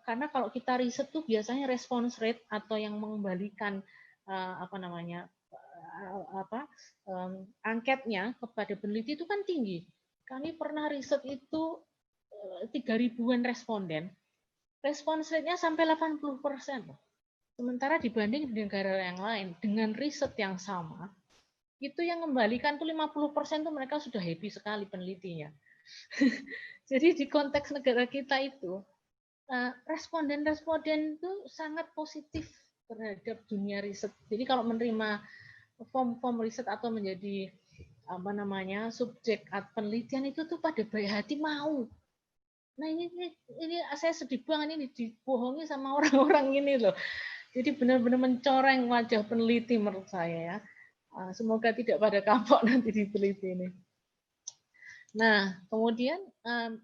Karena kalau kita riset tuh biasanya response rate atau yang mengembalikan angketnya kepada peneliti itu kan tinggi. Kami pernah riset itu 3.000-an responden, respons rate-nya sampai 80%. Sementara dibanding di negara yang lain dengan riset yang sama, itu yang kembalikan tuh 50% tuh mereka sudah happy sekali penelitinya. Jadi di konteks negara kita itu responden-responden itu sangat positif terhadap dunia riset. Jadi kalau menerima form riset atau menjadi subjek penelitian itu tuh pada baik hati mau. Nah ini saya sedih banget ini dibohongi sama orang-orang ini loh. Jadi benar-benar mencoreng wajah peneliti menurut saya ya. Semoga tidak pada kapok nanti diteliti ini. Nah, kemudian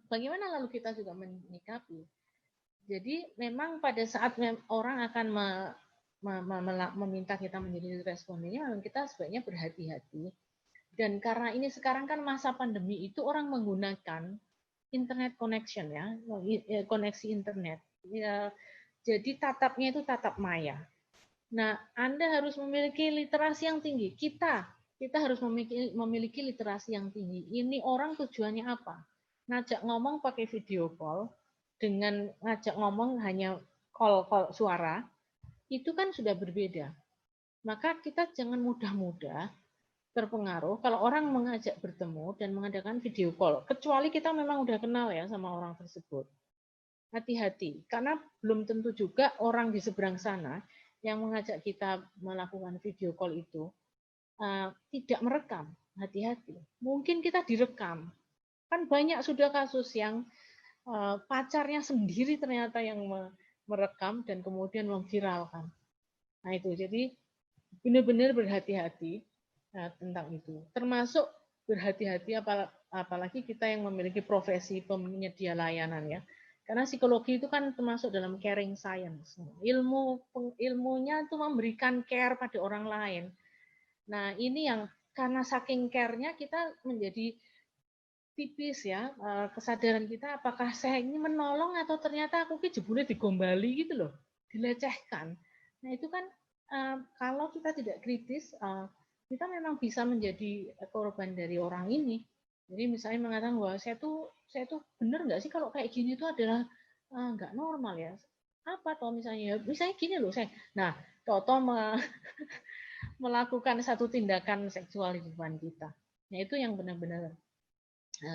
bagaimana lalu kita juga menyikapi? Jadi memang pada saat orang akan meminta kita menjadi respondennya, memang kita sebaiknya berhati-hati. Dan karena ini sekarang kan masa pandemi itu orang menggunakan internet connection ya, koneksi internet. Ya, jadi tatapnya itu tatap maya. Nah, Anda harus memiliki literasi yang tinggi. Kita harus memiliki literasi yang tinggi. Ini orang tujuannya apa? Ngajak ngomong pakai video call, dengan ngajak ngomong hanya call suara, itu kan sudah berbeda. Maka kita jangan mudah-mudah terpengaruh kalau orang mengajak bertemu dan mengadakan video call, kecuali kita memang udah kenal ya sama orang tersebut. Hati-hati, karena belum tentu juga orang di seberang sana yang mengajak kita melakukan video call itu tidak merekam. Hati-hati, mungkin kita direkam. Kan banyak sudah kasus yang pacarnya sendiri ternyata yang merekam dan kemudian memviralkan. Nah itu, jadi benar-benar berhati-hati tentang itu. Termasuk berhati-hati apalagi kita yang memiliki profesi penyedia layanan ya. Karena psikologi itu kan termasuk dalam caring science. Ilmunya itu memberikan care pada orang lain. Nah, ini yang karena saking care-nya kita menjadi tipis ya, kesadaran kita apakah saya ini menolong atau ternyata aku jebule digombali gitu loh, dilecehkan. Nah, itu kan kalau kita tidak kritis, kita memang bisa menjadi korban dari orang ini. Jadi misalnya mengatakan bahwa saya tuh benar nggak sih kalau kayak gini itu adalah nggak normal ya. Apa toh misalnya gini loh saya. Nah, toh melakukan satu tindakan seksual di depan kita. Nah, itu yang benar-benar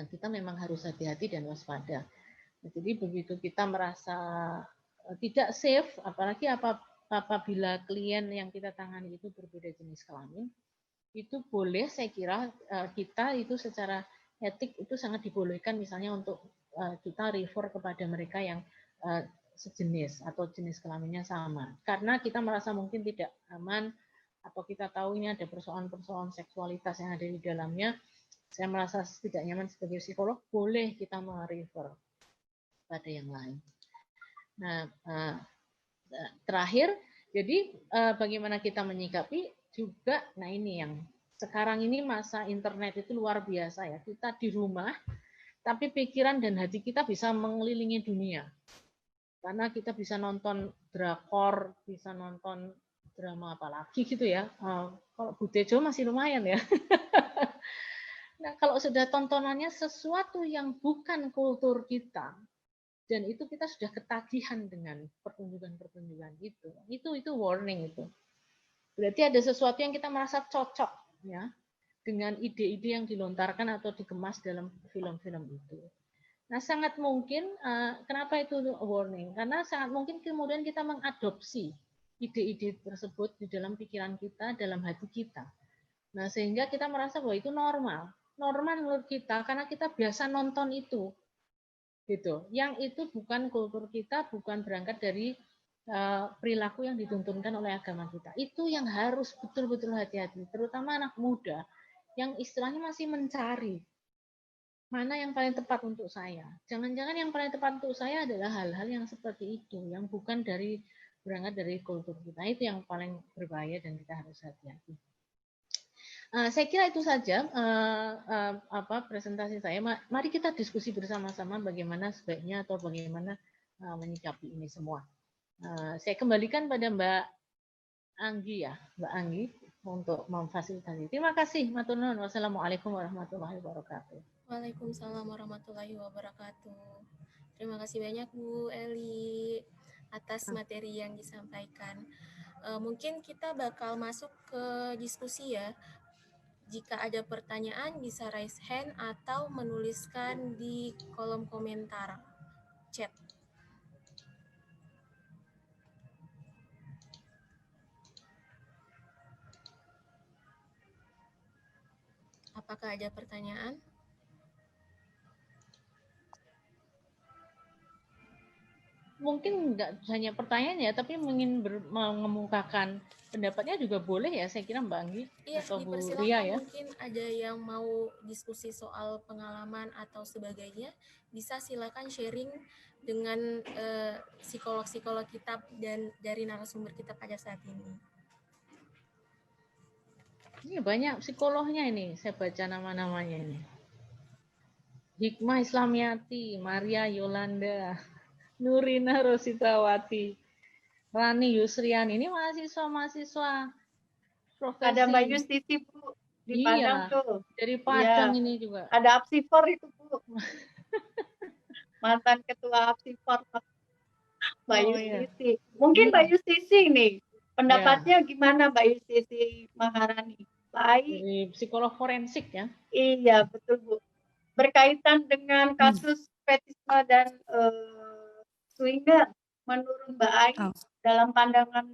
kita memang harus hati-hati dan waspada. Jadi begitu kita merasa tidak safe, apalagi apabila klien yang kita tangani itu berbeda jenis kelamin, itu boleh saya kira kita itu secara etik itu sangat dibolehkan misalnya untuk kita refer kepada mereka yang sejenis atau jenis kelaminnya sama. Karena kita merasa mungkin tidak aman atau kita tahu ini ada persoalan-persoalan seksualitas yang ada di dalamnya, saya merasa tidak nyaman sebagai psikolog, boleh kita merefer. pada yang lain. Nah, terakhir, jadi bagaimana kita menyikapi juga, nah ini yang sekarang ini masa internet itu luar biasa ya. Kita di rumah, tapi pikiran dan hati kita bisa mengelilingi dunia. Karena kita bisa nonton drakor, bisa nonton drama apalagi gitu ya. Kalau Butejo masih lumayan ya. Nah, kalau sudah tontonannya sesuatu yang bukan kultur kita, dan itu kita sudah ketagihan dengan pertunjukan-pertunjukan itu warning itu. Berarti ada sesuatu yang kita merasa cocok ya dengan ide-ide yang dilontarkan atau dikemas dalam film-film itu. Nah, sangat mungkin, kenapa itu warning? Karena sangat mungkin kemudian kita mengadopsi ide-ide tersebut di dalam pikiran kita, dalam hati kita. Nah, sehingga kita merasa bahwa itu normal. Normal menurut kita, karena kita biasa nonton itu. Gitu. Yang itu bukan kultur kita, bukan berangkat dari perilaku yang dituntunkan oleh agama kita. Itu yang harus betul-betul hati-hati, terutama anak muda yang istilahnya masih mencari mana yang paling tepat untuk saya. Jangan-jangan yang paling tepat untuk saya adalah hal-hal yang seperti itu, yang bukan berangkat dari kultur kita. Itu yang paling berbahaya dan kita harus hati-hati. Saya kira itu saja presentasi saya. Mari kita diskusi bersama-sama bagaimana sebaiknya atau bagaimana menyikapi ini semua. Saya kembalikan pada Mbak Anggi ya, Mbak Anggi untuk memfasilitasi. Terima kasih, matur nuwun. Wassalamualaikum warahmatullahi wabarakatuh.
Waalaikumsalam warahmatullahi wabarakatuh. Terima kasih banyak Bu Eli atas materi yang disampaikan. Mungkin kita bakal masuk ke diskusi ya. Jika ada pertanyaan bisa raise hand atau menuliskan di kolom komentar chat. Apakah ada pertanyaan?
Mungkin nggak hanya pertanyaan ya, tapi ingin mengemukakan pendapatnya juga boleh ya, saya kira Mbak Anggi atau Bu Ria ya.
Mungkin ada yang mau diskusi soal pengalaman atau sebagainya, bisa silakan sharing dengan psikolog-psikolog kita dan dari narasumber kita pada saat ini.
Ini banyak psikolognya ini, saya baca nama-namanya ini. Hikmah Islamiati, Maria Yolanda, Nurina Rositawati, Rani Yusriani, ini mahasiswa profesi.
Ada Mbak Yustisi Bu di Padang tuh.
Dari Padang ini juga.
Ada Apsifor itu Bu. Mantan ketua Apsifor Mbak Yustisi. Mungkin Mbak Yustisi nih, pendapatnya gimana Mbak Yustisi Maharani?
Baik. Psikolog forensik ya?
Iya betul Bu. Berkaitan dengan kasus fetisme dan swinger, menurut Mbak Ai dalam pandangan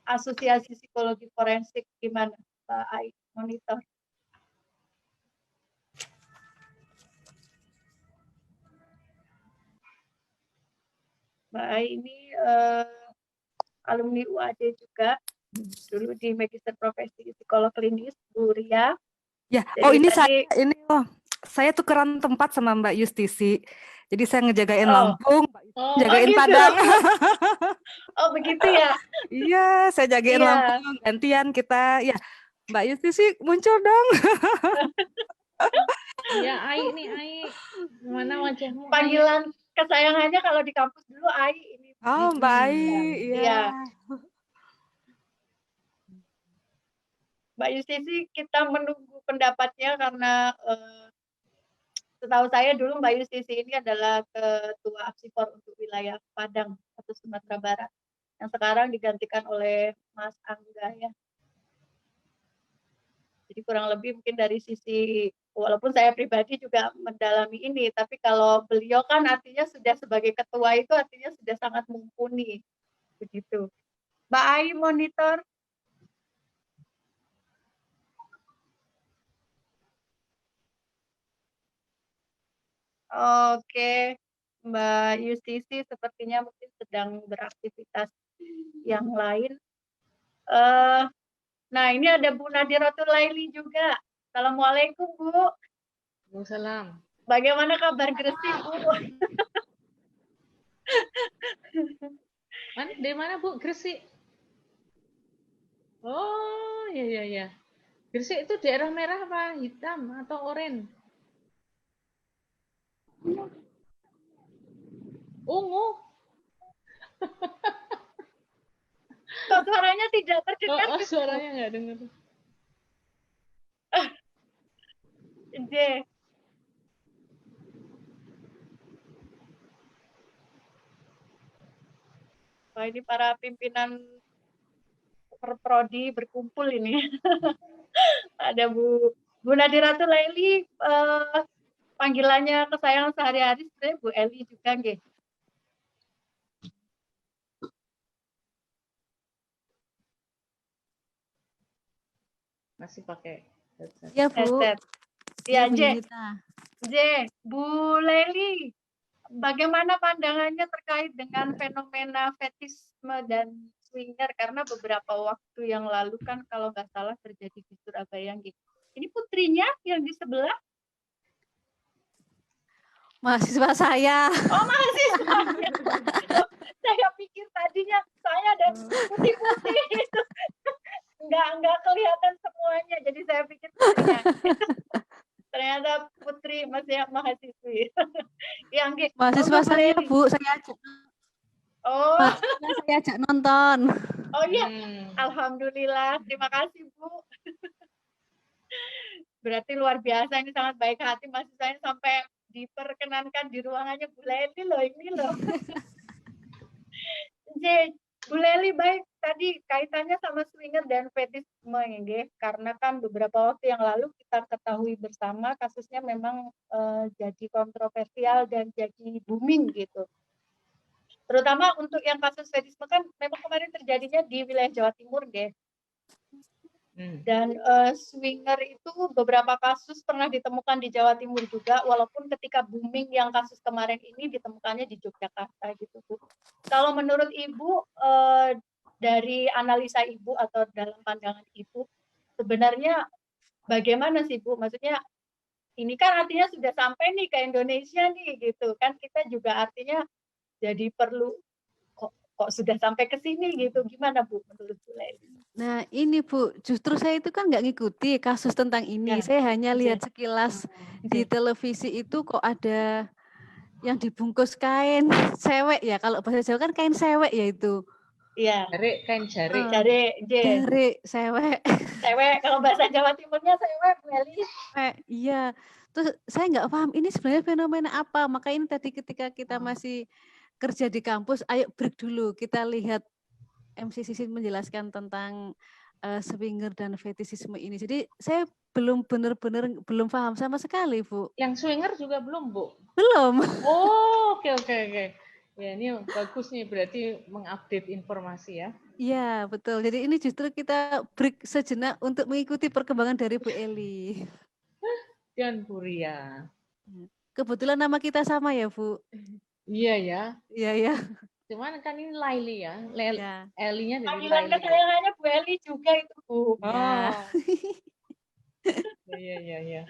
Asosiasi Psikologi Forensik gimana Mbak Ai monitor? Mbak Ai ini alumni UAD juga, dulu di Magister Profesi Psikolog Klinis, Bu Ria.
Ya, ini saya tukeran tempat sama Mbak Yustisi. Jadi saya ngejagain Lampung, Mbak Yustisi jagain
gitu.
Padang.
Oh begitu ya?
Iya, saya jagain Lampung, gantian kita. Ya, Mbak Yustisi muncul dong.
Ya, Ai nih, Ai. Mana wajahmu?
Panggilan kesayangannya kalau di kampus dulu Ai ini.
Oh, Mbak Ai, iya.
Mbak Yustisi, kita menunggu pendapatnya karena setahu saya dulu Mbak Yustisi ini adalah ketua Apsifor untuk wilayah Padang atau Sumatera Barat, yang sekarang digantikan oleh Mas Angga ya. Jadi kurang lebih mungkin dari sisi, walaupun saya pribadi juga mendalami ini, tapi kalau beliau kan artinya sudah sebagai ketua itu artinya sudah sangat mumpuni. Begitu. Mbak Ai monitor. Oke, Mbak Yustisi sepertinya mungkin sedang beraktivitas yang lain. Nah, ini ada Bu Nadiratul Laili juga. Assalamualaikum, Bu.
Waalaikumsalam.
Bagaimana kabar Gresik, Bu?
Dari mana Bu? Gresik. Oh, ya. Gresik itu daerah merah apa hitam atau oranye? Ungu.
Kok suaranya tidak terdengar gitu?
Suaranya nggak dengar.
J. Wah, ini para pimpinan Perprodi berkumpul ini. Ada Bu Nadiratu Laili, panggilannya kesayangan sehari-hari sebenarnya Bu Eli juga nggih.
Masih pakai headset.
Ya, Bu.
Headset.
Ya,
Ya,
Bu
J.
Yunita.
J. Bu Leli, bagaimana pandangannya terkait dengan fenomena fetisme dan swinger? Karena beberapa waktu yang lalu kan kalau nggak salah terjadi di Surabaya gitu. Ini putrinya yang di sebelah?
Mahasiswa saya.
Oh, mahasiswanya. Saya pikir tadinya saya dan putih-putih itu nggak kelihatan semuanya. Jadi saya pikir putrinya. Ternyata putri masih mahasiswi. Yang
Mahasiswa saya, Bu. Saya ajak.
Oh.
Saya ajak nonton.
Oh iya, alhamdulillah. Terima kasih Bu. Berarti luar biasa, ini sangat baik hati mahasiswanya sampai diperkenankan di ruangannya Bu Leli loh ini loh. Bu Leli, baik, tadi kaitannya sama swinger dan fetisme ya, karena kan beberapa waktu yang lalu kita ketahui bersama kasusnya memang jadi kontroversial dan jadi booming gitu. Terutama untuk yang kasus fetisme kan memang kemarin terjadinya di wilayah Jawa Timur, deh. Dan swinger itu beberapa kasus pernah ditemukan di Jawa Timur juga, walaupun ketika booming yang kasus kemarin ini ditemukannya di Yogyakarta gitu, Bu. Kalau menurut Ibu, dari analisa Ibu atau dalam pandangan Ibu, sebenarnya bagaimana sih Bu? Maksudnya ini kan artinya sudah sampai nih ke Indonesia nih gitu kan, kita juga artinya jadi perlu kok sudah sampai ke sini gitu, gimana Bu menurut Bu Leli?
Nah ini Bu, justru saya itu kan nggak ngikuti kasus tentang ini. Ya. Saya hanya lihat sekilas di televisi itu kok ada yang dibungkus kain sewek ya. Kalau bahasa Jawa kan kain sewek ya itu.
Iya.
Kain jarik.
Jarik, sewek.
Sewek, kalau bahasa Jawa Timurnya sewek, Meli.
Iya. Terus saya nggak paham ini sebenarnya fenomena apa. Maka ini tadi ketika kita masih kerja di kampus, ayo break dulu. Kita lihat MC Sisin menjelaskan tentang swinger dan fetisisme ini. Jadi saya belum benar-benar belum paham sama sekali, Bu.
Yang swinger juga belum, Bu?
Belum.
Oh, oke. Ya, ini bagus nih, berarti mengupdate informasi ya.
Iya, betul. Jadi ini justru kita break sejenak untuk mengikuti perkembangan dari Bu Eli.
Dan Bu Ria.
Kebetulan nama kita sama ya, Bu?
Iya ya.
Iya ya.
Cuman kan ini Laili ya. Elinya dari
panggilan
Laili.
kesayangannya Bu Eli juga itu, Bu.
Oh.
Iya.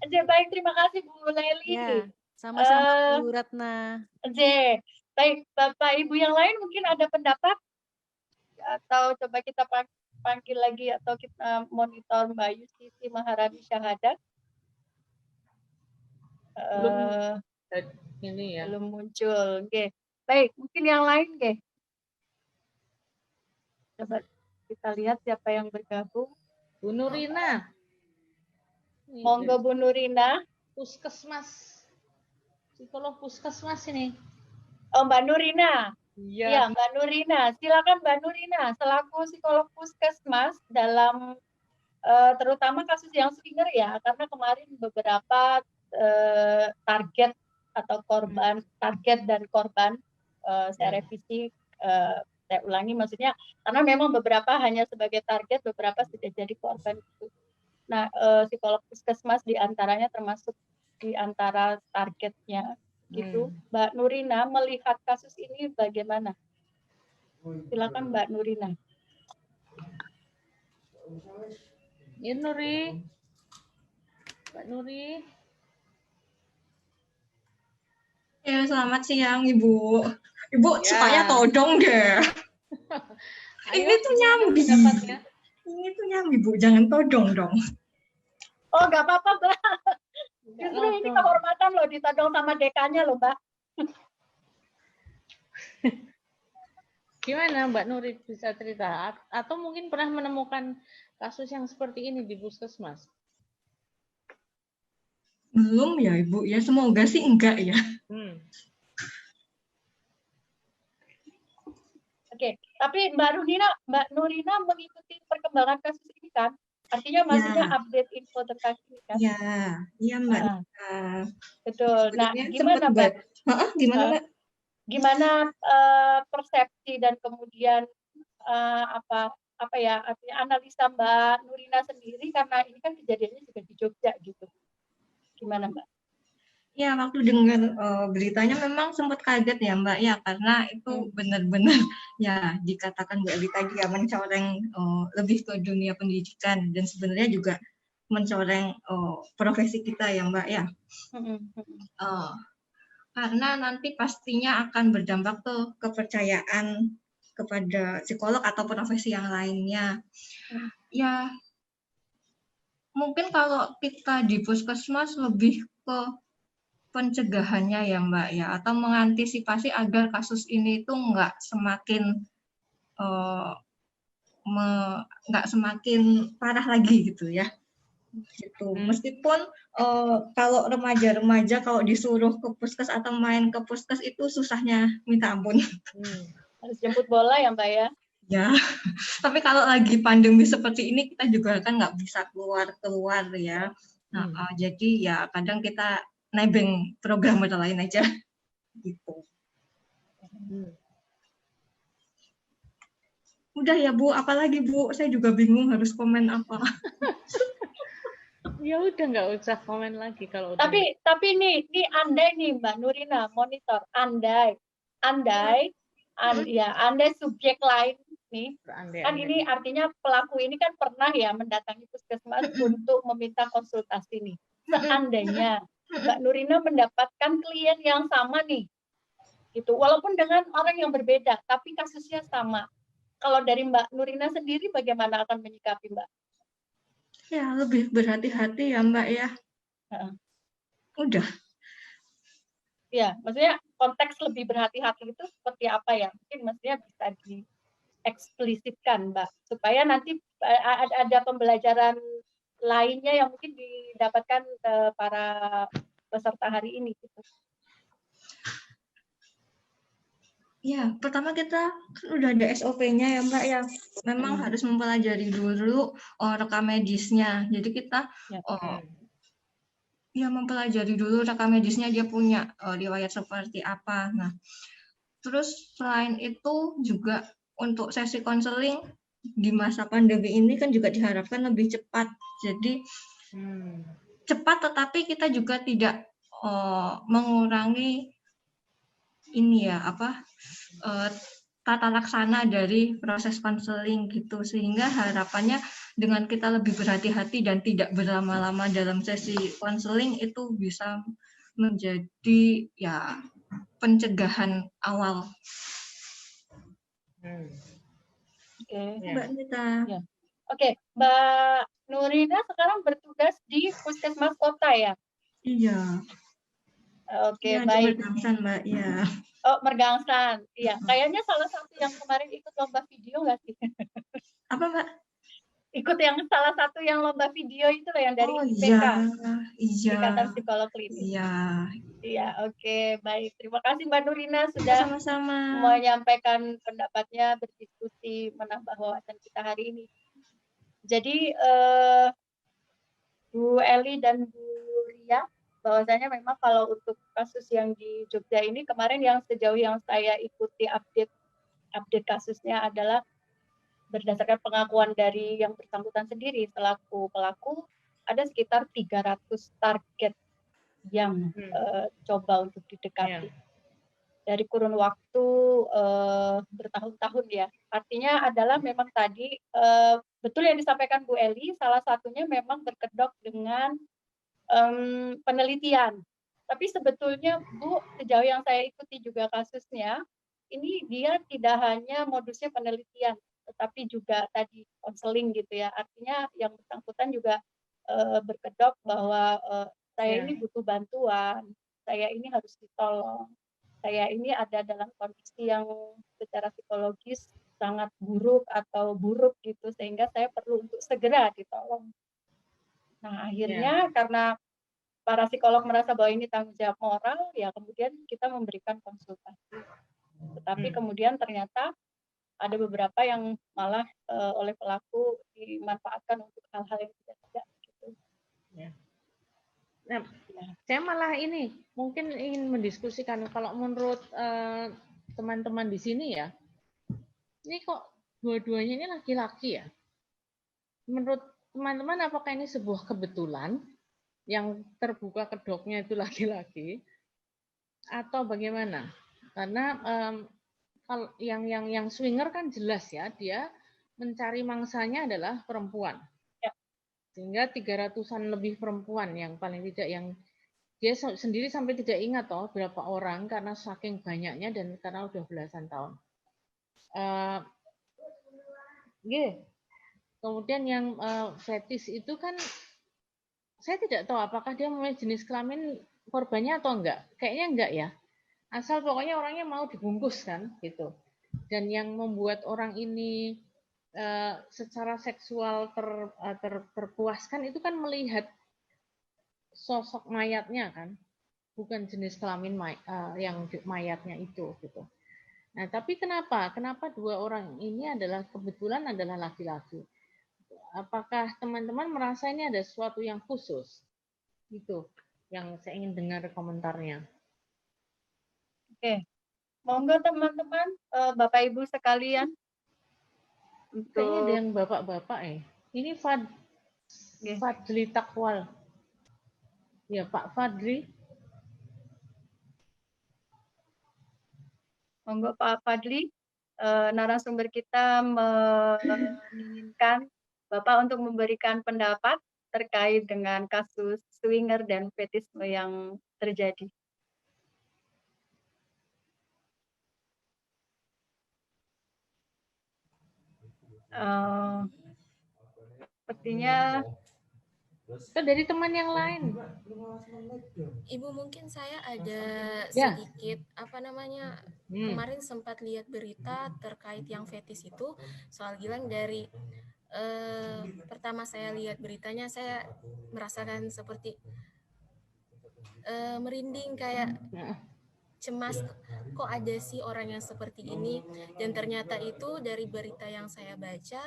Baik, terima kasih Bu Leli.
Ya, sama-sama Bu Ratna.
Baik, Bapak Ibu yang lain mungkin ada pendapat? Atau coba kita panggil lagi atau kita monitor Mbak Yustisi Maharani Syahadat.
Ini ya.
Belum muncul. Oke. Baik, mungkin yang lain, oke. Coba kita lihat siapa yang bergabung.
Bu Nurina.
Monggo Bu Nurina.
Puskesmas. Psikolog puskesmas ini.
Oh, Mbak Nurina.
Iya.
Ya, Mbak Nurina. Silakan Mbak Nurina, selaku psikolog puskesmas dalam terutama kasus yang swinger ya, karena kemarin beberapa target atau korban, target dan korban, saya revisi, saya ulangi maksudnya, karena memang beberapa hanya sebagai target, beberapa sudah jadi korban. Nah, psikolog puskesmas diantaranya termasuk di antara targetnya, gitu. Mbak Nurina melihat kasus ini bagaimana? Silakan Mbak Nurina.
Ya Nuri. Mbak Nuri.
Ya, selamat siang Ibu. Ibu
Ya.
sukanya todong deh.
Ayo,
Ini tuh
gimana
nyambi.
pendapatnya?
Ini tuh nyambi, Bu. Jangan todong dong.
Oh, nggak apa-apa, Mbak.
Nggak
Justru ini
nodong.
kehormatan loh ditodong sama dekannya loh, Mbak.
Gimana Mbak Nuri bisa cerita? Atau mungkin pernah menemukan kasus yang seperti ini di puskesmas?
Belum ya, Ibu. Ya, semoga sih enggak ya.
Hmm.
Oke, tapi Mbak Nurina mengikuti perkembangan kasus ini kan? Artinya maksudnya
Ya.
update info tentang ini kan?
Ya, iya Mbak.
Betul. Nah,
Sebenarnya
gimana
sempat
Mbak?
gimana Mbak?
Gimana persepsi dan kemudian apa ya artinya analisa Mbak Nurina sendiri karena ini kan kejadiannya juga di Jogja gitu. Gimana Mbak?
Ya, waktu dengar beritanya memang sempat kaget ya Mbak ya, karena itu benar-benar ya dikatakan Bu Eli tadi ya mencoreng lebih ke dunia pendidikan dan sebenarnya juga mencoreng profesi kita ya Mbak ya. Karena nanti pastinya akan berdampak ke kepercayaan kepada psikolog atau profesi yang lainnya. Ya, mungkin kalau kita di puskesmas lebih ke pencegahannya ya Mbak ya, atau mengantisipasi agar kasus ini itu nggak semakin parah lagi gitu ya. Gitu. Meskipun kalau remaja-remaja kalau disuruh ke puskes atau main ke puskes itu susahnya minta ampun.
Harus jemput bola ya Mbak ya?
Ya, tapi kalau lagi pandemi seperti ini kita juga kan nggak bisa keluar ya. Nah, jadi ya kadang kita nebeng program lain aja gitu. Udah ya Bu, apalagi Bu? Saya juga bingung harus komen apa.
Ya udah nggak usah komen lagi kalau udah.
Tapi nih andai nih Mbak Nurina monitor andai subjek lain nih kan ini artinya pelaku ini kan pernah ya mendatangi puskesmas untuk meminta konsultasi nih. Seandainya Mbak Nurina mendapatkan klien yang sama nih, gitu, walaupun dengan orang yang berbeda, tapi kasusnya sama. Kalau dari Mbak Nurina sendiri bagaimana akan menyikapi Mbak?
Ya lebih berhati-hati ya Mbak ya. Udah.
Ya, maksudnya konteks lebih berhati-hati itu seperti apa ya? Mungkin maksudnya bisa dieksplisitkan Mbak, supaya nanti ada pembelajaran lainnya yang mungkin didapatkan para peserta hari ini gitu.
Ya, pertama kita kan udah ada SOP-nya ya Mbak ya. Memang harus mempelajari dulu rekam medisnya. Jadi kita mempelajari dulu rekam medisnya dia punya riwayat seperti apa. Nah, terus selain itu juga untuk sesi konseling di masa pandemi ini kan juga diharapkan lebih cepat. Jadi cepat tetapi kita juga tidak mengurangi ini ya tata laksana dari proses konseling gitu, sehingga harapannya dengan kita lebih berhati-hati dan tidak berlama-lama dalam sesi konseling itu bisa menjadi ya pencegahan awal.
Oke,
Mbak Nita.
Ya. Oke, Mbak Nurina sekarang bertugas di Puskesmas Kota ya?
Iya.
Oke,
ya,
baik.
Mergangsan, Mbak. Iya.
Oh, Mergangsan. Iya, kayaknya salah satu yang kemarin ikut lomba video nggak sih?
Apa, Mbak?
Ikut yang salah satu yang lomba video itu loh yang dari IPK.
Iya.
Ikatan Psikolog Klinis.
Iya.
Iya, oke, baik. Terima kasih Mbak Nurina sudah
sama-sama
menyampaikan pendapatnya, berdiskusi, menambah wawasan kita hari ini. Jadi Bu Eli dan Bu Ria, bahwasanya memang kalau untuk kasus yang di Jogja ini kemarin yang sejauh yang saya ikuti update kasusnya adalah berdasarkan pengakuan dari yang bersangkutan sendiri selaku pelaku ada sekitar 300 target yang coba untuk didekati dari kurun waktu bertahun-tahun ya. Artinya adalah memang tadi betul yang disampaikan Bu Eli, salah satunya memang berkedok dengan penelitian Tapi sebetulnya Bu, sejauh yang saya ikuti juga kasusnya, ini dia tidak hanya modusnya penelitian, tetapi juga tadi konseling gitu ya. Artinya yang bersangkutan juga berkedok bahwa saya ini butuh bantuan, saya ini harus ditolong, saya ini ada dalam kondisi yang secara psikologis sangat buruk atau buruk gitu, sehingga saya perlu untuk segera ditolong. Nah, akhirnya karena para psikolog merasa bahwa ini tanggung jawab moral, ya kemudian kita memberikan konsultasi. Tetapi kemudian ternyata ada beberapa yang malah oleh pelaku dimanfaatkan untuk hal-hal yang tidak gitu.
Ya. Nah, saya malah ini mungkin ingin mendiskusikan kalau menurut teman-teman di sini ya, ini kok dua-duanya ini laki-laki ya? Menurut teman-teman apakah ini sebuah kebetulan yang terbuka kedoknya itu laki-laki atau bagaimana? Karena kalau yang swinger kan jelas ya, dia mencari mangsanya adalah perempuan. Sehingga 300-an lebih perempuan yang paling tidak, yang dia sendiri sampai tidak ingat toh berapa orang karena saking banyaknya dan karena udah belasan tahun. Kemudian yang fetis itu kan saya tidak tahu apakah dia memilih jenis kelamin korbannya atau enggak. Kayaknya enggak ya. Asal pokoknya orangnya mau dibungkus kan gitu. Dan yang membuat orang ini secara seksual terpuaskan itu kan melihat sosok mayatnya kan, bukan jenis kelamin yang mayatnya itu gitu. Nah, tapi kenapa dua orang ini adalah kebetulan adalah laki-laki? Apakah teman-teman merasa ini ada sesuatu yang khusus? Itu yang saya ingin dengar komentarnya.
Oke, monggo teman-teman, Bapak Ibu sekalian.
Kayaknya ada yang bapak-bapak Ini Fadli Takwal. Ya, Pak Fadli.
Monggo Pak Fadli, narasumber kita menginginkan Bapak untuk memberikan pendapat terkait dengan kasus swinger dan fetisme yang terjadi. Sepertinya
dari teman yang lain.
Ibu, mungkin saya ada sedikit kemarin sempat lihat berita terkait yang fetis itu soal Gilang. Dari pertama saya lihat beritanya, saya merasakan seperti merinding, kayak cemas, kok ada sih orang yang seperti ini. Dan ternyata itu dari berita yang saya baca,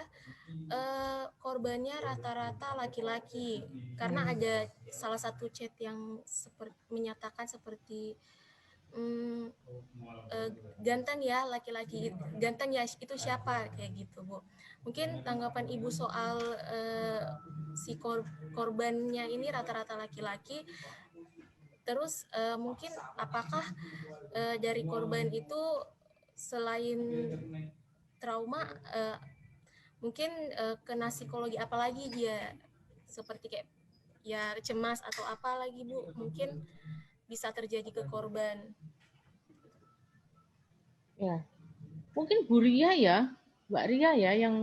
korbannya rata-rata laki-laki, karena ada salah satu chat yang menyatakan seperti Gantan ya laki-laki, Gantan ya itu siapa, kayak gitu Bu. Mungkin tanggapan Ibu soal si korbannya ini rata-rata laki-laki. Terus mungkin apakah dari korban itu selain trauma mungkin kena psikologi apalagi dia, seperti kayak ya cemas atau apa lagi Bu, mungkin bisa terjadi ke korban.
Ya, mungkin Bu Ria ya, Mbak Ria ya yang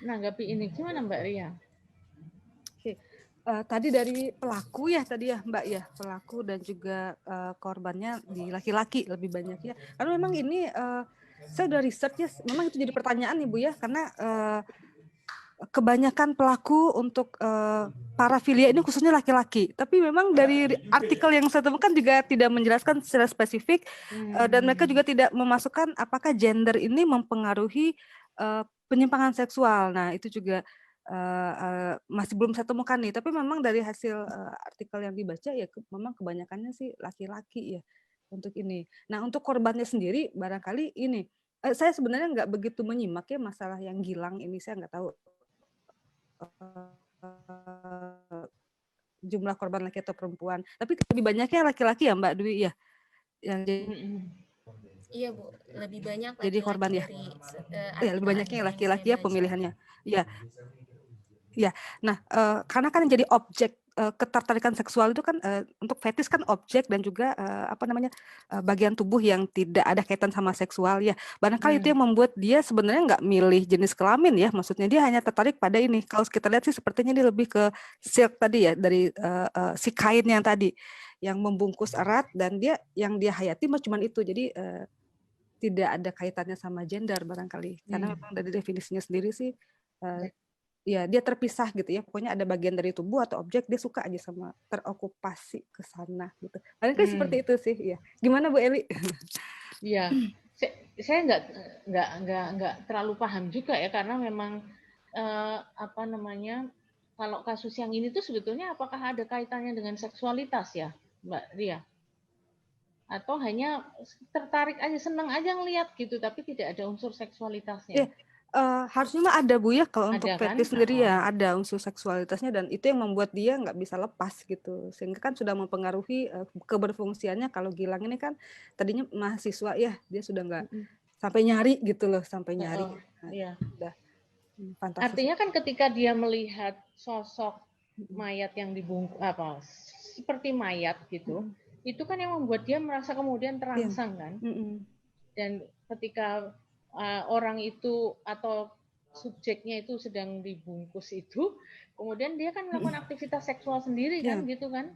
menanggapi ini. Gimana Mbak Ria?
Tadi dari pelaku ya tadi ya Mbak ya, pelaku dan juga korbannya di laki-laki lebih banyak ya. Karena memang ini saya udah research ya, memang itu jadi pertanyaan nih Bu ya, karena kebanyakan pelaku untuk parafilia ini khususnya laki-laki. Tapi memang dari artikel yang saya temukan juga tidak menjelaskan secara spesifik dan mereka juga tidak memasukkan apakah gender ini mempengaruhi penyimpangan seksual. Nah itu juga masih belum saya temukan nih, tapi memang dari hasil artikel yang dibaca ya memang kebanyakannya sih laki-laki ya untuk ini. Nah untuk korbannya sendiri barangkali ini saya sebenarnya nggak begitu menyimak ya masalah yang Gilang ini, saya nggak tahu jumlah korban laki atau perempuan, tapi lebih banyaknya laki-laki ya Mbak Dwi ya yang
iya Bu, lebih banyak
jadi korban ya. Ya lebih banyaknya laki-laki ya pemilihannya ya. Ya, nah karena kan yang jadi objek ketertarikan seksual itu kan untuk fetis kan objek dan juga bagian tubuh yang tidak ada kaitan sama seksual ya. Barangkali itu yang membuat dia sebenarnya nggak milih jenis kelamin ya. Maksudnya dia hanya tertarik pada ini. Kalau kita lihat sih sepertinya dia lebih ke silk tadi ya, dari si kain yang tadi yang membungkus erat, dan yang dia hayati cuma itu. Jadi tidak ada kaitannya sama gender barangkali, karena memang dari definisinya sendiri sih ya dia terpisah gitu ya. Pokoknya ada bagian dari tubuh atau objek dia suka aja sama terokupasi ke sana gitu. Barangkali seperti itu sih ya. Gimana Bu Eli?
Iya, saya nggak terlalu paham juga ya, karena memang kalau kasus yang ini tuh sebetulnya apakah ada kaitannya dengan seksualitas ya, Mbak Ria? Atau hanya tertarik aja, senang aja ngelihat gitu, tapi tidak ada unsur seksualitasnya?
Harusnya mah ada Bu ya, kalau untuk
Ada kan?
fetis sendiri ya ada unsur seksualitasnya, dan itu yang membuat dia nggak bisa lepas gitu, sehingga kan sudah mempengaruhi keberfungsiannya. Kalau Gilang ini kan tadinya mahasiswa ya, dia sudah nggak sampai nyari gitu loh, sampai nyari.
Iya.
Udah fantastis.
Artinya kan ketika dia melihat sosok mayat yang dibungkus seperti mayat gitu, itu kan yang membuat dia merasa kemudian terangsang kan. Dan ketika orang itu atau subjeknya itu sedang dibungkus itu, kemudian dia kan melakukan aktivitas seksual sendiri kan, gitu kan.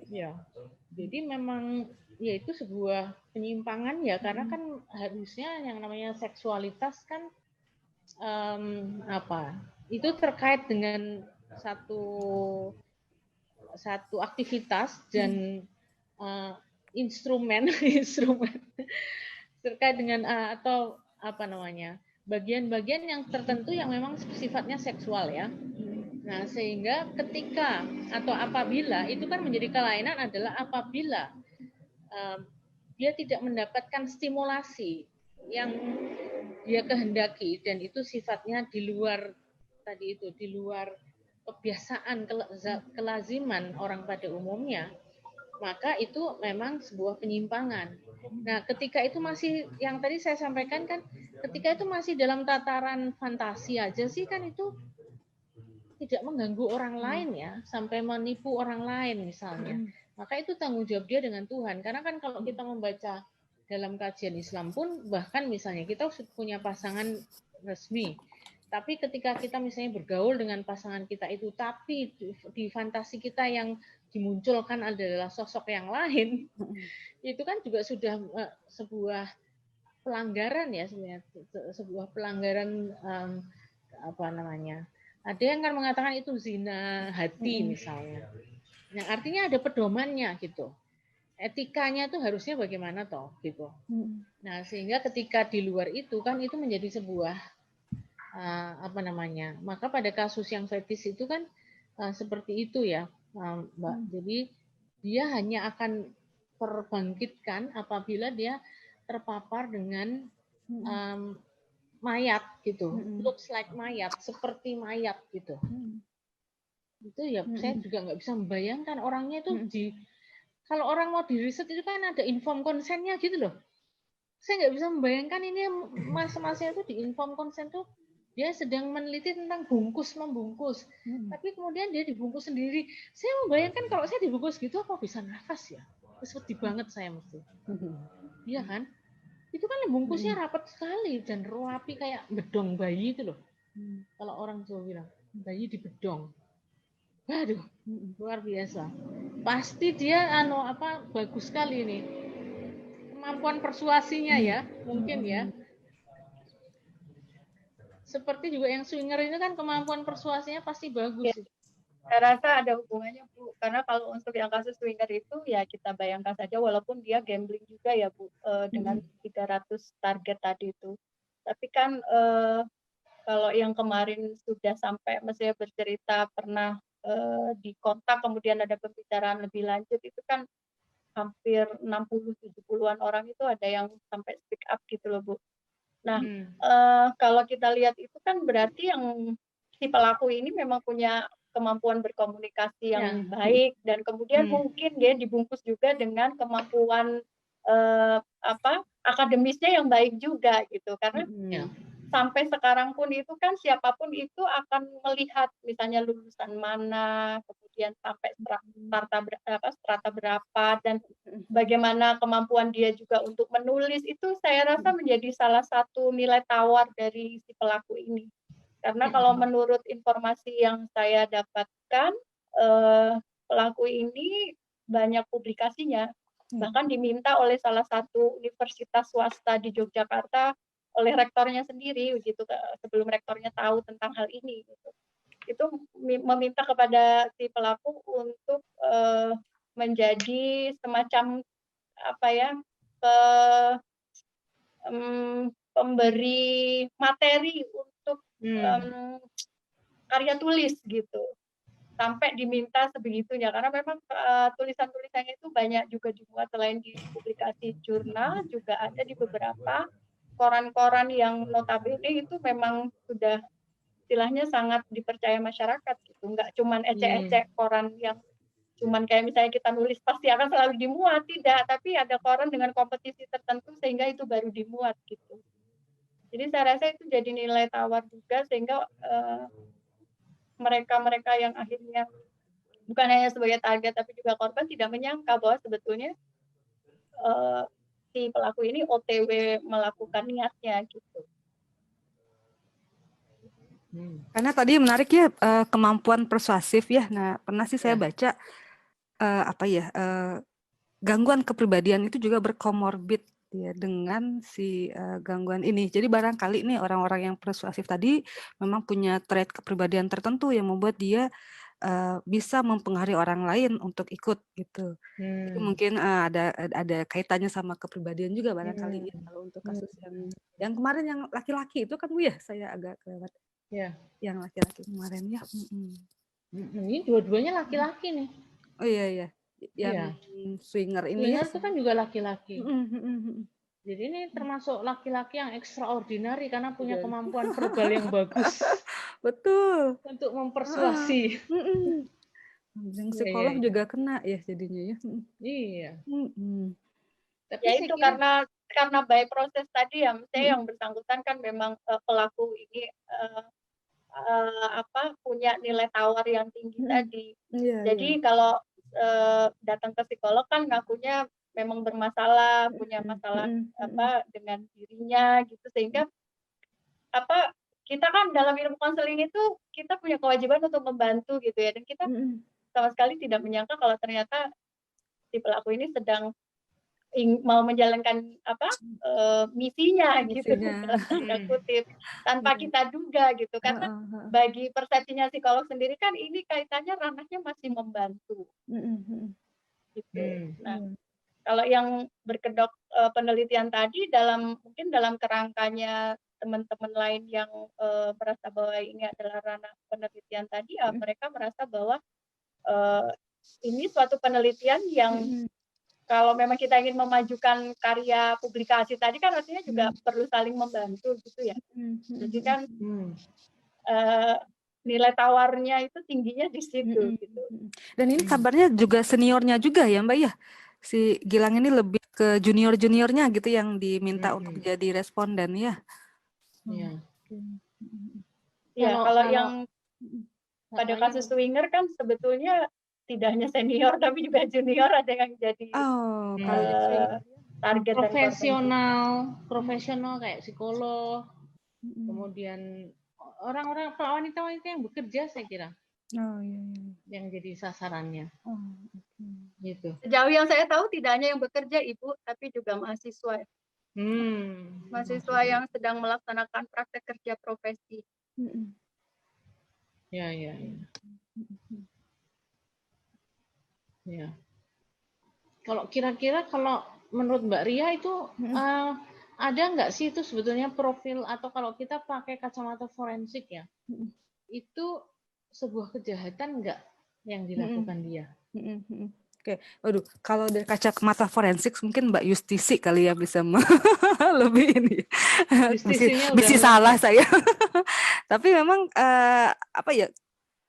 Ya, jadi memang ya itu sebuah penyimpangan ya, karena kan harusnya yang namanya seksualitas kan itu terkait dengan satu aktivitas dan instrumen terkait dengan atau bagian-bagian yang tertentu yang memang sifatnya seksual ya. Nah, sehingga ketika atau apabila itu kan menjadi kelainan adalah apabila dia tidak mendapatkan stimulasi yang dia kehendaki, dan itu sifatnya di luar kebiasaan, kelaziman orang pada umumnya, maka itu memang sebuah penyimpangan. Nah, ketika itu masih, yang tadi saya sampaikan kan, ketika itu masih dalam tataran fantasi aja sih kan, itu tidak mengganggu orang lain ya, sampai menipu orang lain misalnya, maka itu tanggung jawab dia dengan Tuhan. Karena kan kalau kita membaca dalam kajian Islam pun, bahkan misalnya kita punya pasangan resmi, tapi ketika kita misalnya bergaul dengan pasangan kita itu, tapi di fantasi kita yang dimunculkan adalah sosok yang lain, itu kan juga sudah sebuah pelanggaran ya, sebenarnya sebuah pelanggaran ada yang kan mengatakan itu zina hati misalnya, yang artinya ada pedomannya gitu. Etikanya tuh harusnya bagaimana toh gitu. Nah, sehingga ketika di luar itu kan itu menjadi sebuah maka pada kasus yang fetis itu kan seperti itu ya, Mbak. Jadi dia hanya akan terbangkitkan apabila dia terpapar dengan mayat gitu, looks like mayat, seperti mayat gitu. Itu ya saya juga nggak bisa membayangkan orangnya itu kalau orang mau diriset itu kan ada inform konsennya gitu loh. Saya nggak bisa membayangkan ini mas-masnya itu di inform konsen tuh dia sedang meneliti tentang membungkus. Tapi kemudian dia dibungkus sendiri. Saya membayangkan kalau saya dibungkus gitu, apa bisa nafas ya? Sedih banget saya mesti. Iya kan? Itu kan bungkusnya rapat sekali dan rapi kayak bedong bayi itu loh. Kalau orang Jawa bilang, bayi di bedong. Waduh, luar biasa. Pasti dia bagus sekali nih. Kemampuan persuasinya ya, mungkin ya. Seperti juga yang swinger ini kan kemampuan persuasinya pasti bagus.
Ya, saya rasa ada hubungannya Bu, karena kalau untuk yang kasus swinger itu ya kita bayangkan saja, walaupun dia gambling juga ya Bu, dengan 300 target tadi itu. Tapi kan kalau yang kemarin sudah sampai Mesya bercerita pernah dikontak kemudian ada pembicaraan lebih lanjut, itu kan hampir 60-70-an orang itu ada yang sampai speak up gitu loh Bu. Nah, kalau kita lihat itu kan berarti yang si pelaku ini memang punya kemampuan berkomunikasi yang baik, dan kemudian mungkin dia dibungkus juga dengan kemampuan akademisnya yang baik juga gitu, karena sampai sekarang pun itu kan siapapun itu akan melihat misalnya lulusan mana, kemudian sampai strata berapa, dan bagaimana kemampuan dia juga untuk menulis, itu saya rasa menjadi salah satu nilai tawar dari si pelaku ini. Karena kalau menurut informasi yang saya dapatkan, pelaku ini banyak publikasinya, bahkan diminta oleh salah satu universitas swasta di Yogyakarta oleh rektornya sendiri, gitu, sebelum rektornya tahu tentang hal ini. Gitu. Itu meminta kepada si pelaku untuk menjadi semacam pemberi materi untuk karya tulis gitu. Sampai diminta sebegitunya, karena memang tulisan-tulisannya itu banyak juga dimuat selain di publikasi jurnal, juga ada di beberapa koran-koran yang notabene itu memang sudah istilahnya sangat dipercaya masyarakat gitu, nggak cuman ecek-ecek koran yang cuman kayak misalnya kita nulis pasti akan selalu dimuat, tidak, tapi ada koran dengan kompetisi tertentu sehingga itu baru dimuat gitu. Jadi saya rasa itu jadi nilai tawar juga, sehingga mereka-mereka yang akhirnya bukan hanya sebagai target tapi juga korban tidak menyangka bahwa sebetulnya si pelaku ini OTW melakukan niatnya gitu.
Karena tadi menarik ya, kemampuan persuasif ya. Nah, pernah sih saya baca gangguan kepribadian itu juga berkomorbid ya dengan si gangguan ini. Jadi barangkali nih orang-orang yang persuasif tadi memang punya trait kepribadian tertentu yang membuat dia bisa mempengaruhi orang lain untuk ikut gitu. Jadi mungkin ada kaitannya sama kepribadian juga barangkali ya, kalau untuk kasus yang kemarin yang laki-laki itu kan Bu ya, saya agak kelewat.
Ya.
Yang laki-laki kemarin ya.
Ini dua-duanya laki-laki nih.
Oh iya. Yang swinger ini
swinger itu kan juga laki-laki. Jadi ini termasuk laki-laki yang extraordinary karena punya kemampuan verbal yang bagus.
Betul.
Untuk mempersuasi.
Yang psikolog juga kena ya jadinya ya.
Iya.
Tapi ya itu karena by proses tadi ya, misalnya yang bersangkutan kan memang pelaku ini punya nilai tawar yang tinggi tadi. Jadi kalau datang ke psikolog kan ngakunya memang bermasalah, punya masalah dengan dirinya gitu, sehingga kita kan dalam ilmu konseling itu kita punya kewajiban untuk membantu gitu ya, dan kita sama sekali tidak menyangka kalau ternyata si pelaku ini sedang mau menjalankan misinya gitu dalam tanda kutip, tanpa kita duga gitu, karena bagi persepsinya psikolog sendiri kan ini kaitannya ranahnya masih membantu gitu. Nah, kalau yang berkedok penelitian tadi mungkin dalam kerangkanya teman-teman lain yang merasa bahwa ini adalah ranah penelitian tadi, ya mereka merasa bahwa ini suatu penelitian yang kalau memang kita ingin memajukan karya publikasi tadi kan artinya juga perlu saling membantu gitu ya. Jadi kan nilai tawarnya itu tingginya di situ gitu.
Dan ini kabarnya juga seniornya juga ya Mbak ya. Si Gilang ini lebih ke junior-juniornya gitu yang diminta untuk jadi responden ya.
Iya.
Ya, kalau yang pada kasus swinger kan sebetulnya tidak hanya senior tapi juga junior ada yang jadi target
profesional kayak psikolog, kemudian orang-orang wanita-wanita yang bekerja saya kira yang jadi sasarannya. Gitu.
Sejauh yang saya tahu tidak hanya yang bekerja Ibu, tapi juga mahasiswa. Mahasiswa yang sedang melaksanakan praktek kerja profesi.
Ya. Kalau kira-kira kalau menurut Mbak Ria itu ada nggak sih itu sebetulnya profil, atau kalau kita pakai kacamata forensik ya, itu sebuah kejahatan nggak yang dilakukan dia?
Oke, waduh, kalau dari kacamata forensik mungkin Mbak Yustisi kali ya bisa lebih ini. Misi salah saya. Tapi memang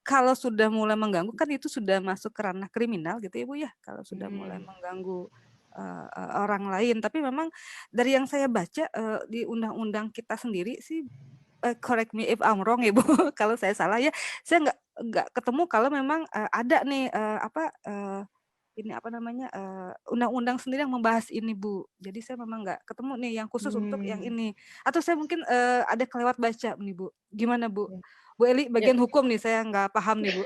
kalau sudah mulai mengganggu kan itu sudah masuk ke ranah kriminal gitu ya Bu ya, kalau sudah mulai mengganggu orang lain. Tapi memang dari yang saya baca di undang-undang kita sendiri sih correct me if I'm wrong ya Bu, kalau saya salah ya. Saya nggak ketemu kalau memang ada nih ini apa namanya undang-undang sendiri yang membahas ini Bu. Jadi saya memang nggak ketemu nih yang khusus untuk yang ini. Atau saya mungkin ada kelewat baca nih Bu. Gimana Bu? Bu Eli bagian hukum nih saya nggak paham nih Bu.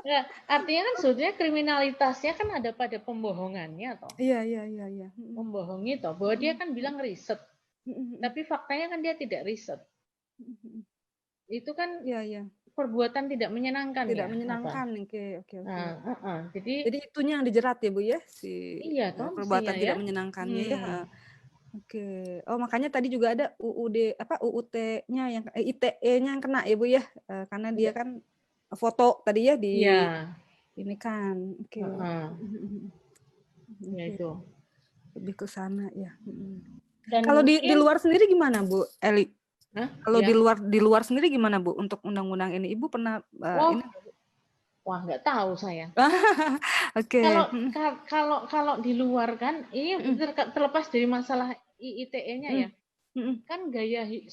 Ya, artinya kan sebetulnya kriminalitasnya kan ada pada pembohongannya toh.
Iya.
Membohongi toh, bahwa dia kan bilang riset. Tapi faktanya kan dia tidak riset. Itu kan perbuatan tidak menyenangkan
tidak
ya.
menyenangkan. Oke.
Nah, jadi
itunya yang dijerat ya Bu ya,
iya toh,
perbuatan tidak
ya.
menyenangkannya ya. Oke. Oh, makanya tadi juga ada UUT-nya yang ITE-nya yang kena ya Bu ya. Karena dia kan foto tadi ya di ini kan. Oke.
Ya itu.
Lebih ke sana ya.
Dan
kalau di luar sendiri gimana Bu Eli? Kalau
ya.
di luar sendiri gimana Bu untuk undang-undang ini? Ibu pernah ini?
Wah, nggak tahu saya.
Oke.
Kalau di luar kan ini terlepas dari masalah IITE-nya ya. Kan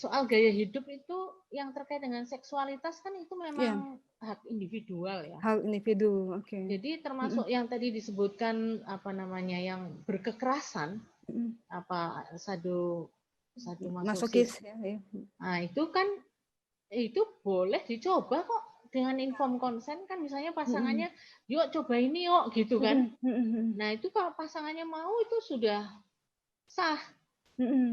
soal gaya hidup itu yang terkait dengan seksualitas kan itu memang hak individual ya.
Hak individu, oke.
Jadi termasuk yang tadi disebutkan apa namanya yang berkekerasan, apa sadomasokis.
Ya.
Nah itu kan itu boleh dicoba kok dengan inform consent kan, misalnya pasangannya yuk coba ini yuk gitu kan. Nah itu kalau pasangannya mau itu sudah sah.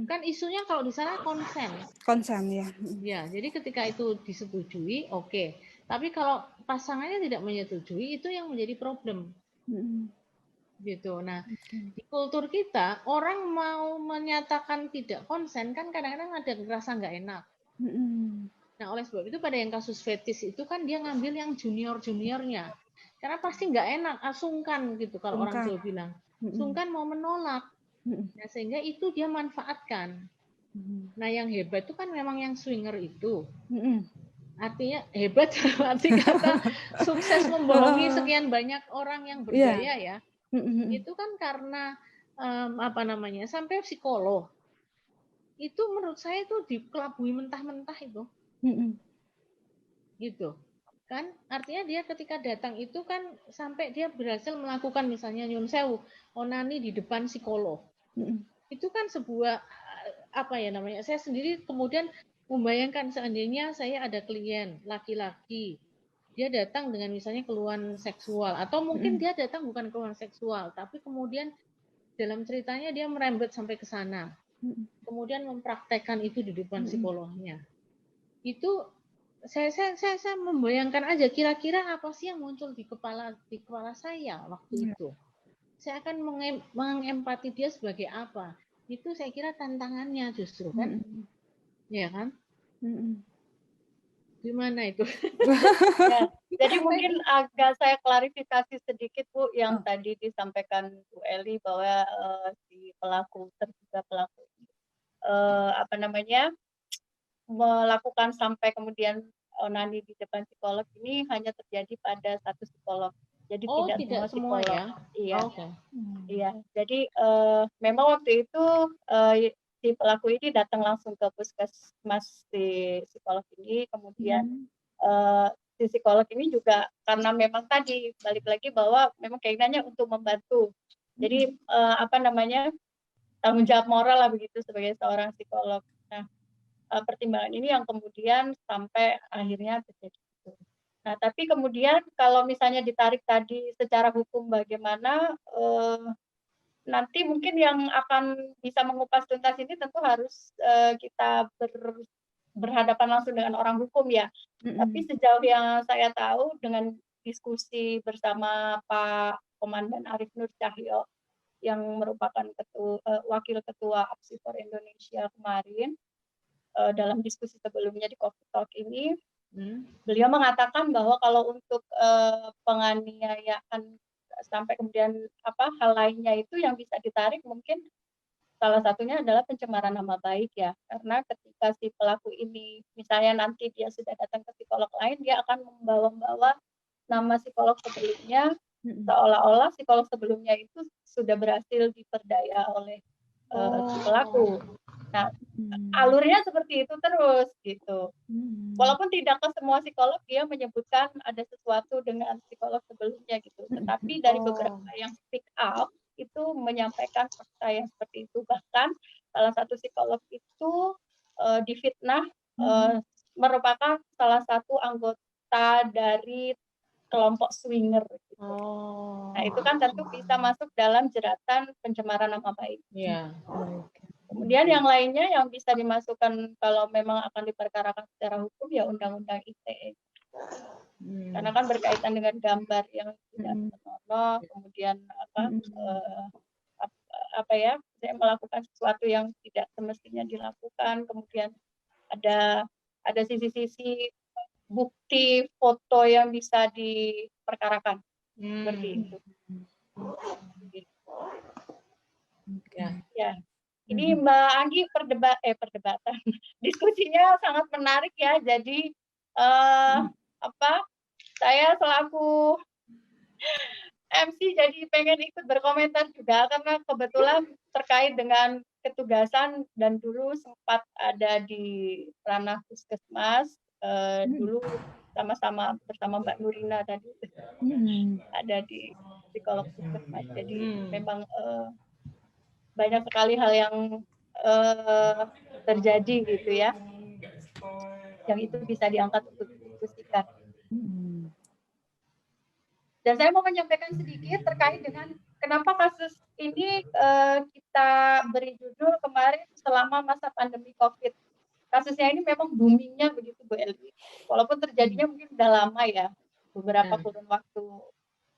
Kan isunya kalau di sana konsen
ya.
Ya, jadi ketika itu disetujui, oke. Tapi kalau pasangannya tidak menyetujui, itu yang menjadi problem. Gitu. Nah, di kultur kita orang mau menyatakan tidak konsen kan kadang-kadang ada rasa nggak enak. Nah, oleh sebab itu pada yang kasus fetis itu kan dia ngambil yang juniornya, karena pasti nggak enak, sungkan gitu kalau orang Jawa bilang, sungkan mau menolak. Nah, sehingga itu dia manfaatkan. Nah, yang hebat itu kan memang yang swinger itu. Artinya hebat arti kata sukses membohongi sekian banyak orang yang berdaya ya. Itu kan karena apa namanya? Sampai psikolog. Itu menurut saya itu dikelabui mentah-mentah itu. Gitu. Kan artinya dia ketika datang itu kan sampai dia berhasil melakukan misalnya nyun sewu, onani di depan psikolog. Itu kan sebuah apa ya namanya, saya sendiri kemudian membayangkan seandainya saya ada klien laki-laki, dia datang dengan misalnya keluhan seksual, atau mungkin dia datang bukan keluhan seksual, tapi kemudian dalam ceritanya dia merembet sampai ke sana, kemudian mempraktekkan itu di depan psikolognya. Itu saya membayangkan aja kira-kira apa sih yang muncul di kepala saya waktu itu. Saya akan mengempati dia sebagai apa. Itu saya kira tantangannya justru kan. Ya kan? Gimana itu?
Ya, jadi mungkin agak saya klarifikasi sedikit Bu yang tadi disampaikan Bu Eli bahwa si terduga pelaku apa namanya melakukan sampai kemudian onani di depan psikolog ini hanya terjadi pada satu psikolog. Jadi tidak semua psikolog.
Ya?
Iya. Iya. Jadi memang waktu itu si pelaku ini datang langsung ke puskesmas si psikolog ini, kemudian si psikolog ini juga karena memang tadi balik lagi bahwa memang keinginannya untuk membantu. Jadi apa namanya tanggung jawab moral lah begitu sebagai seorang psikolog. Nah, pertimbangan ini yang kemudian sampai akhirnya terjadi. Nah, tapi kemudian kalau misalnya ditarik tadi secara hukum bagaimana, nanti mungkin yang akan bisa mengupas tuntas ini tentu harus kita berhadapan langsung dengan orang hukum ya. Tapi sejauh yang saya tahu dengan diskusi bersama Pak Komandan Arief Nur Cahyo yang merupakan wakil ketua Apsifor Indonesia kemarin, dalam diskusi sebelumnya di Coffee Talk ini, beliau mengatakan bahwa kalau untuk penganiayaan sampai kemudian hal lainnya itu yang bisa ditarik mungkin salah satunya adalah pencemaran nama baik ya, karena ketika si pelaku ini misalnya nanti dia sudah datang ke psikolog lain, dia akan membawa nama psikolog sebelumnya, seolah-olah psikolog sebelumnya itu sudah berhasil diperdaya oleh si pelaku. Nah, alurnya seperti itu terus gitu. Walaupun tidak ke semua psikolog dia menyebutkan ada sesuatu dengan psikolog sebelumnya gitu. Tetapi dari beberapa yang speak up itu menyampaikan fakta yang seperti itu. Bahkan salah satu psikolog itu difitnah merupakan salah satu anggota dari kelompok swinger. Gitu. Nah itu kan tentu bisa masuk dalam jeratan pencemaran nama baik.
Ya.
Kemudian yang lainnya yang bisa dimasukkan kalau memang akan diperkarakan secara hukum ya undang-undang ITE. Karena kan berkaitan dengan gambar yang tidak senonoh, kemudian saya melakukan sesuatu yang tidak semestinya dilakukan, kemudian ada sisi-sisi bukti foto yang bisa diperkarakan seperti itu. Ya. Ini Mbak Anggi perdebatan diskusinya sangat menarik ya. Jadi saya selaku MC jadi pengen ikut berkomentar juga karena kebetulan terkait dengan ketugasan dan dulu sempat ada di ranah puskesmas dulu sama-sama bersama Mbak Nurina tadi ada di psikolog puskesmas. Jadi memang banyak sekali hal yang terjadi gitu ya, yang itu bisa diangkat untuk didiskusikan. Dan saya mau menyampaikan sedikit terkait dengan kenapa kasus ini kita beri judul kemarin selama masa pandemi COVID. Kasusnya ini memang boomingnya begitu Bu Eli. Walaupun terjadinya mungkin udah lama ya, beberapa kurun waktu,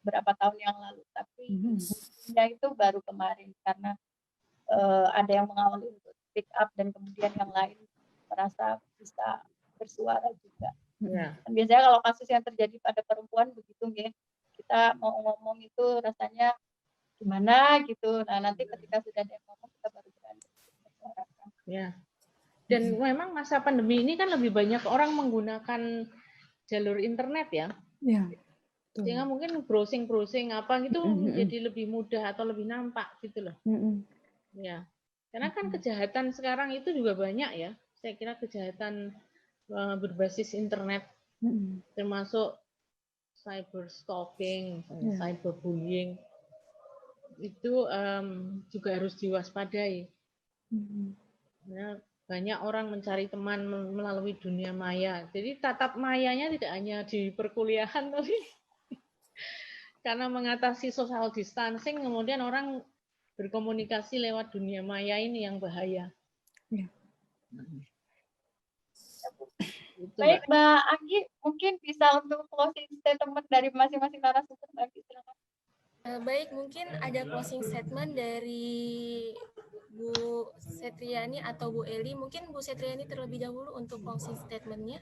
berapa tahun yang lalu. Tapi boomingnya itu baru kemarin karena ada yang mengawali untuk speak up dan kemudian yang lain merasa bisa bersuara juga. Dan biasanya kalau kasus yang terjadi pada perempuan begitu ya, kita mau ngomong itu rasanya gimana gitu. Nah nanti ketika sudah ada yang ngomong kita baru berani bersuarakan.
Ya. Dan memang masa pandemi ini kan lebih banyak orang menggunakan jalur internet ya.
Ya.
Sehingga mungkin browsing apa gitu menjadi lebih mudah atau lebih nampak gitu loh. Ya, karena kan kejahatan sekarang itu juga banyak ya. Saya kira kejahatan berbasis internet, termasuk cyber stalking, cyberbullying, itu juga harus diwaspadai. Ya, banyak orang mencari teman melalui dunia maya. Jadi tatap mayanya tidak hanya di perkuliahan, tapi karena mengatasi social distancing, kemudian orang berkomunikasi lewat dunia maya ini yang bahaya.
Ya.
Baik Mbak Anggi, mungkin bisa untuk closing statement dari masing-masing narasumber. Mbak Anggi, silakan.
Baik, mungkin ada closing statement dari Bu Setriani atau Bu Eli. Mungkin Bu Setriani terlebih dahulu untuk closing statement-nya.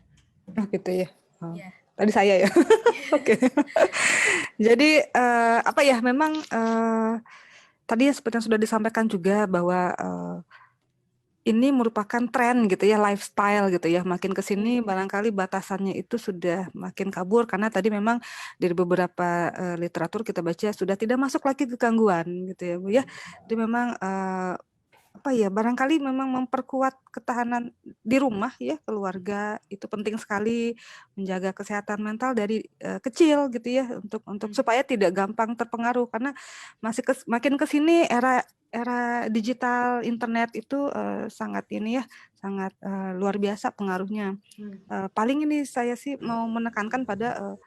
Oh gitu ya.
Ya.
Tadi saya ya. Oke. Jadi memang tadi seperti yang sudah disampaikan juga bahwa ini merupakan tren gitu ya, lifestyle gitu ya. Makin ke sini barangkali batasannya itu sudah makin kabur karena tadi memang dari beberapa literatur kita baca sudah tidak masuk lagi ke gangguan gitu ya Bu ya. Jadi memang barangkali memang memperkuat ketahanan di rumah ya, keluarga itu penting sekali, menjaga kesehatan mental dari kecil gitu ya, untuk supaya tidak gampang terpengaruh karena makin ke sini era digital internet itu sangat luar biasa pengaruhnya. Paling ini saya sih mau menekankan pada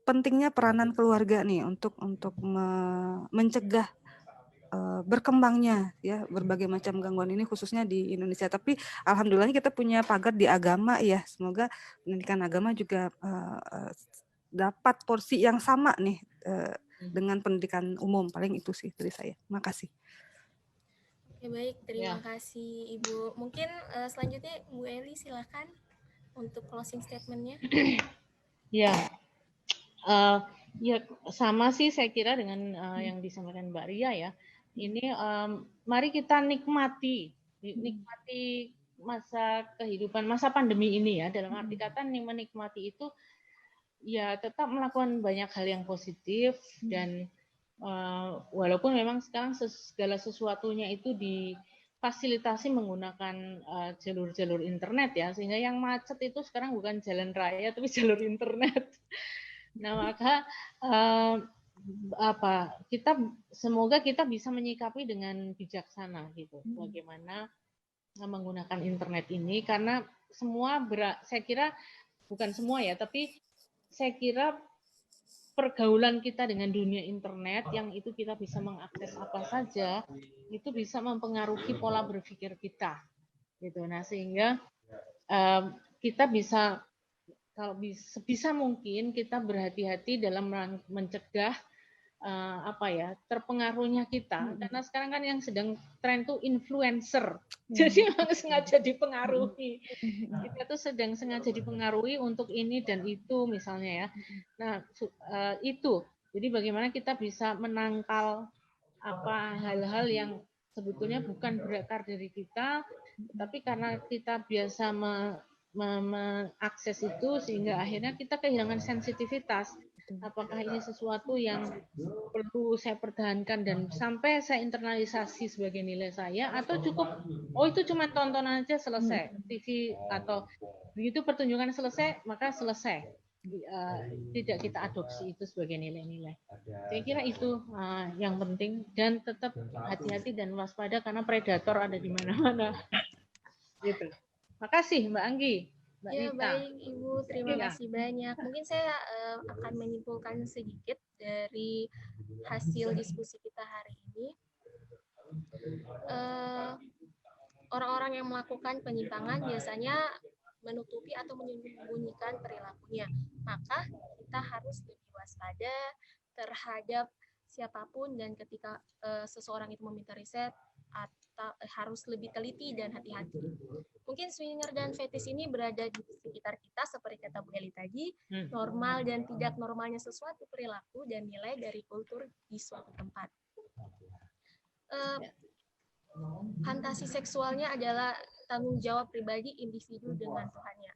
pentingnya peranan keluarga nih untuk mencegah berkembangnya ya berbagai macam gangguan ini khususnya di Indonesia. Tapi alhamdulillahnya kita punya pagar di agama ya. Semoga pendidikan agama juga dapat porsi yang sama nih dengan pendidikan umum. Paling itu sih dari saya. Terima kasih.
Oke, baik, terima kasih Ibu. Mungkin selanjutnya Bu Eli silakan untuk closing statement-nya.
Ya. Ya sama sih saya kira dengan yang disampaikan Mbak Ria ya. Ini mari kita nikmati masa kehidupan, masa pandemi ini ya. Dalam arti kata menikmati itu ya tetap melakukan banyak hal yang positif dan walaupun memang sekarang segala sesuatunya itu fasilitasi menggunakan jalur-jalur internet ya, sehingga yang macet itu sekarang bukan jalan raya tapi jalur internet. Nah, maka semoga kita bisa menyikapi dengan bijaksana gitu, bagaimana menggunakan internet ini, karena saya kira bukan semua ya, tapi saya kira pergaulan kita dengan dunia internet yang itu kita bisa mengakses apa saja itu bisa mempengaruhi pola berpikir kita gitu. Nah, sehingga kita bisa, kalau sebisa mungkin kita berhati-hati dalam mencegah terpengaruhnya kita, karena sekarang kan yang sedang tren tuh influencer, jadi memang sengaja dipengaruhi, kita tuh sedang sengaja dipengaruhi untuk ini dan itu misalnya ya. Nah itu, jadi bagaimana kita bisa menangkal hal-hal yang sebetulnya bukan berakar dari kita, tapi karena kita biasa mengakses itu sehingga akhirnya kita kehilangan sensitivitas. Apakah ini sesuatu yang perlu saya pertahankan dan sampai saya internalisasi sebagai nilai saya, atau cukup itu cuma tontonan aja selesai, TV atau begitu pertunjukan selesai maka selesai, tidak kita adopsi itu sebagai nilai-nilai. Saya kira itu yang penting, dan tetap hati-hati dan waspada karena predator ada di mana-mana. Gitu. Makasih Mbak Anggi. Mbak
Ya,
Nita.
baik Ibu, terima kasih banyak. Mungkin saya akan menyimpulkan sedikit dari hasil diskusi kita hari ini. Orang-orang yang melakukan penyimpangan biasanya menutupi atau menyembunyikan perilakunya. Maka kita harus lebih waspada terhadap siapapun, dan ketika seseorang itu meminta riset, atau harus lebih teliti dan hati-hati. Mungkin swinger dan fetis ini berada di sekitar kita, seperti kata Bu Eli tadi, normal dan tidak normalnya sesuatu perilaku dan nilai dari kultur di suatu tempat. Fantasi seksualnya adalah tanggung jawab pribadi individu dengan Tuhannya.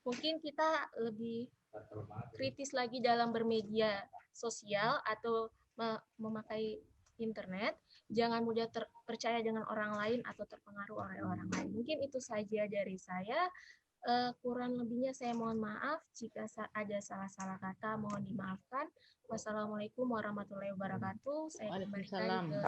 Mungkin kita lebih kritis lagi dalam bermedia sosial atau memakai internet. Jangan mudah percaya dengan orang lain atau terpengaruh oleh orang lain. Mungkin itu saja dari saya. Kurang lebihnya saya mohon maaf jika ada salah-salah kata, mohon dimaafkan. Wassalamualaikum warahmatullahi wabarakatuh. Saya kembalikan ke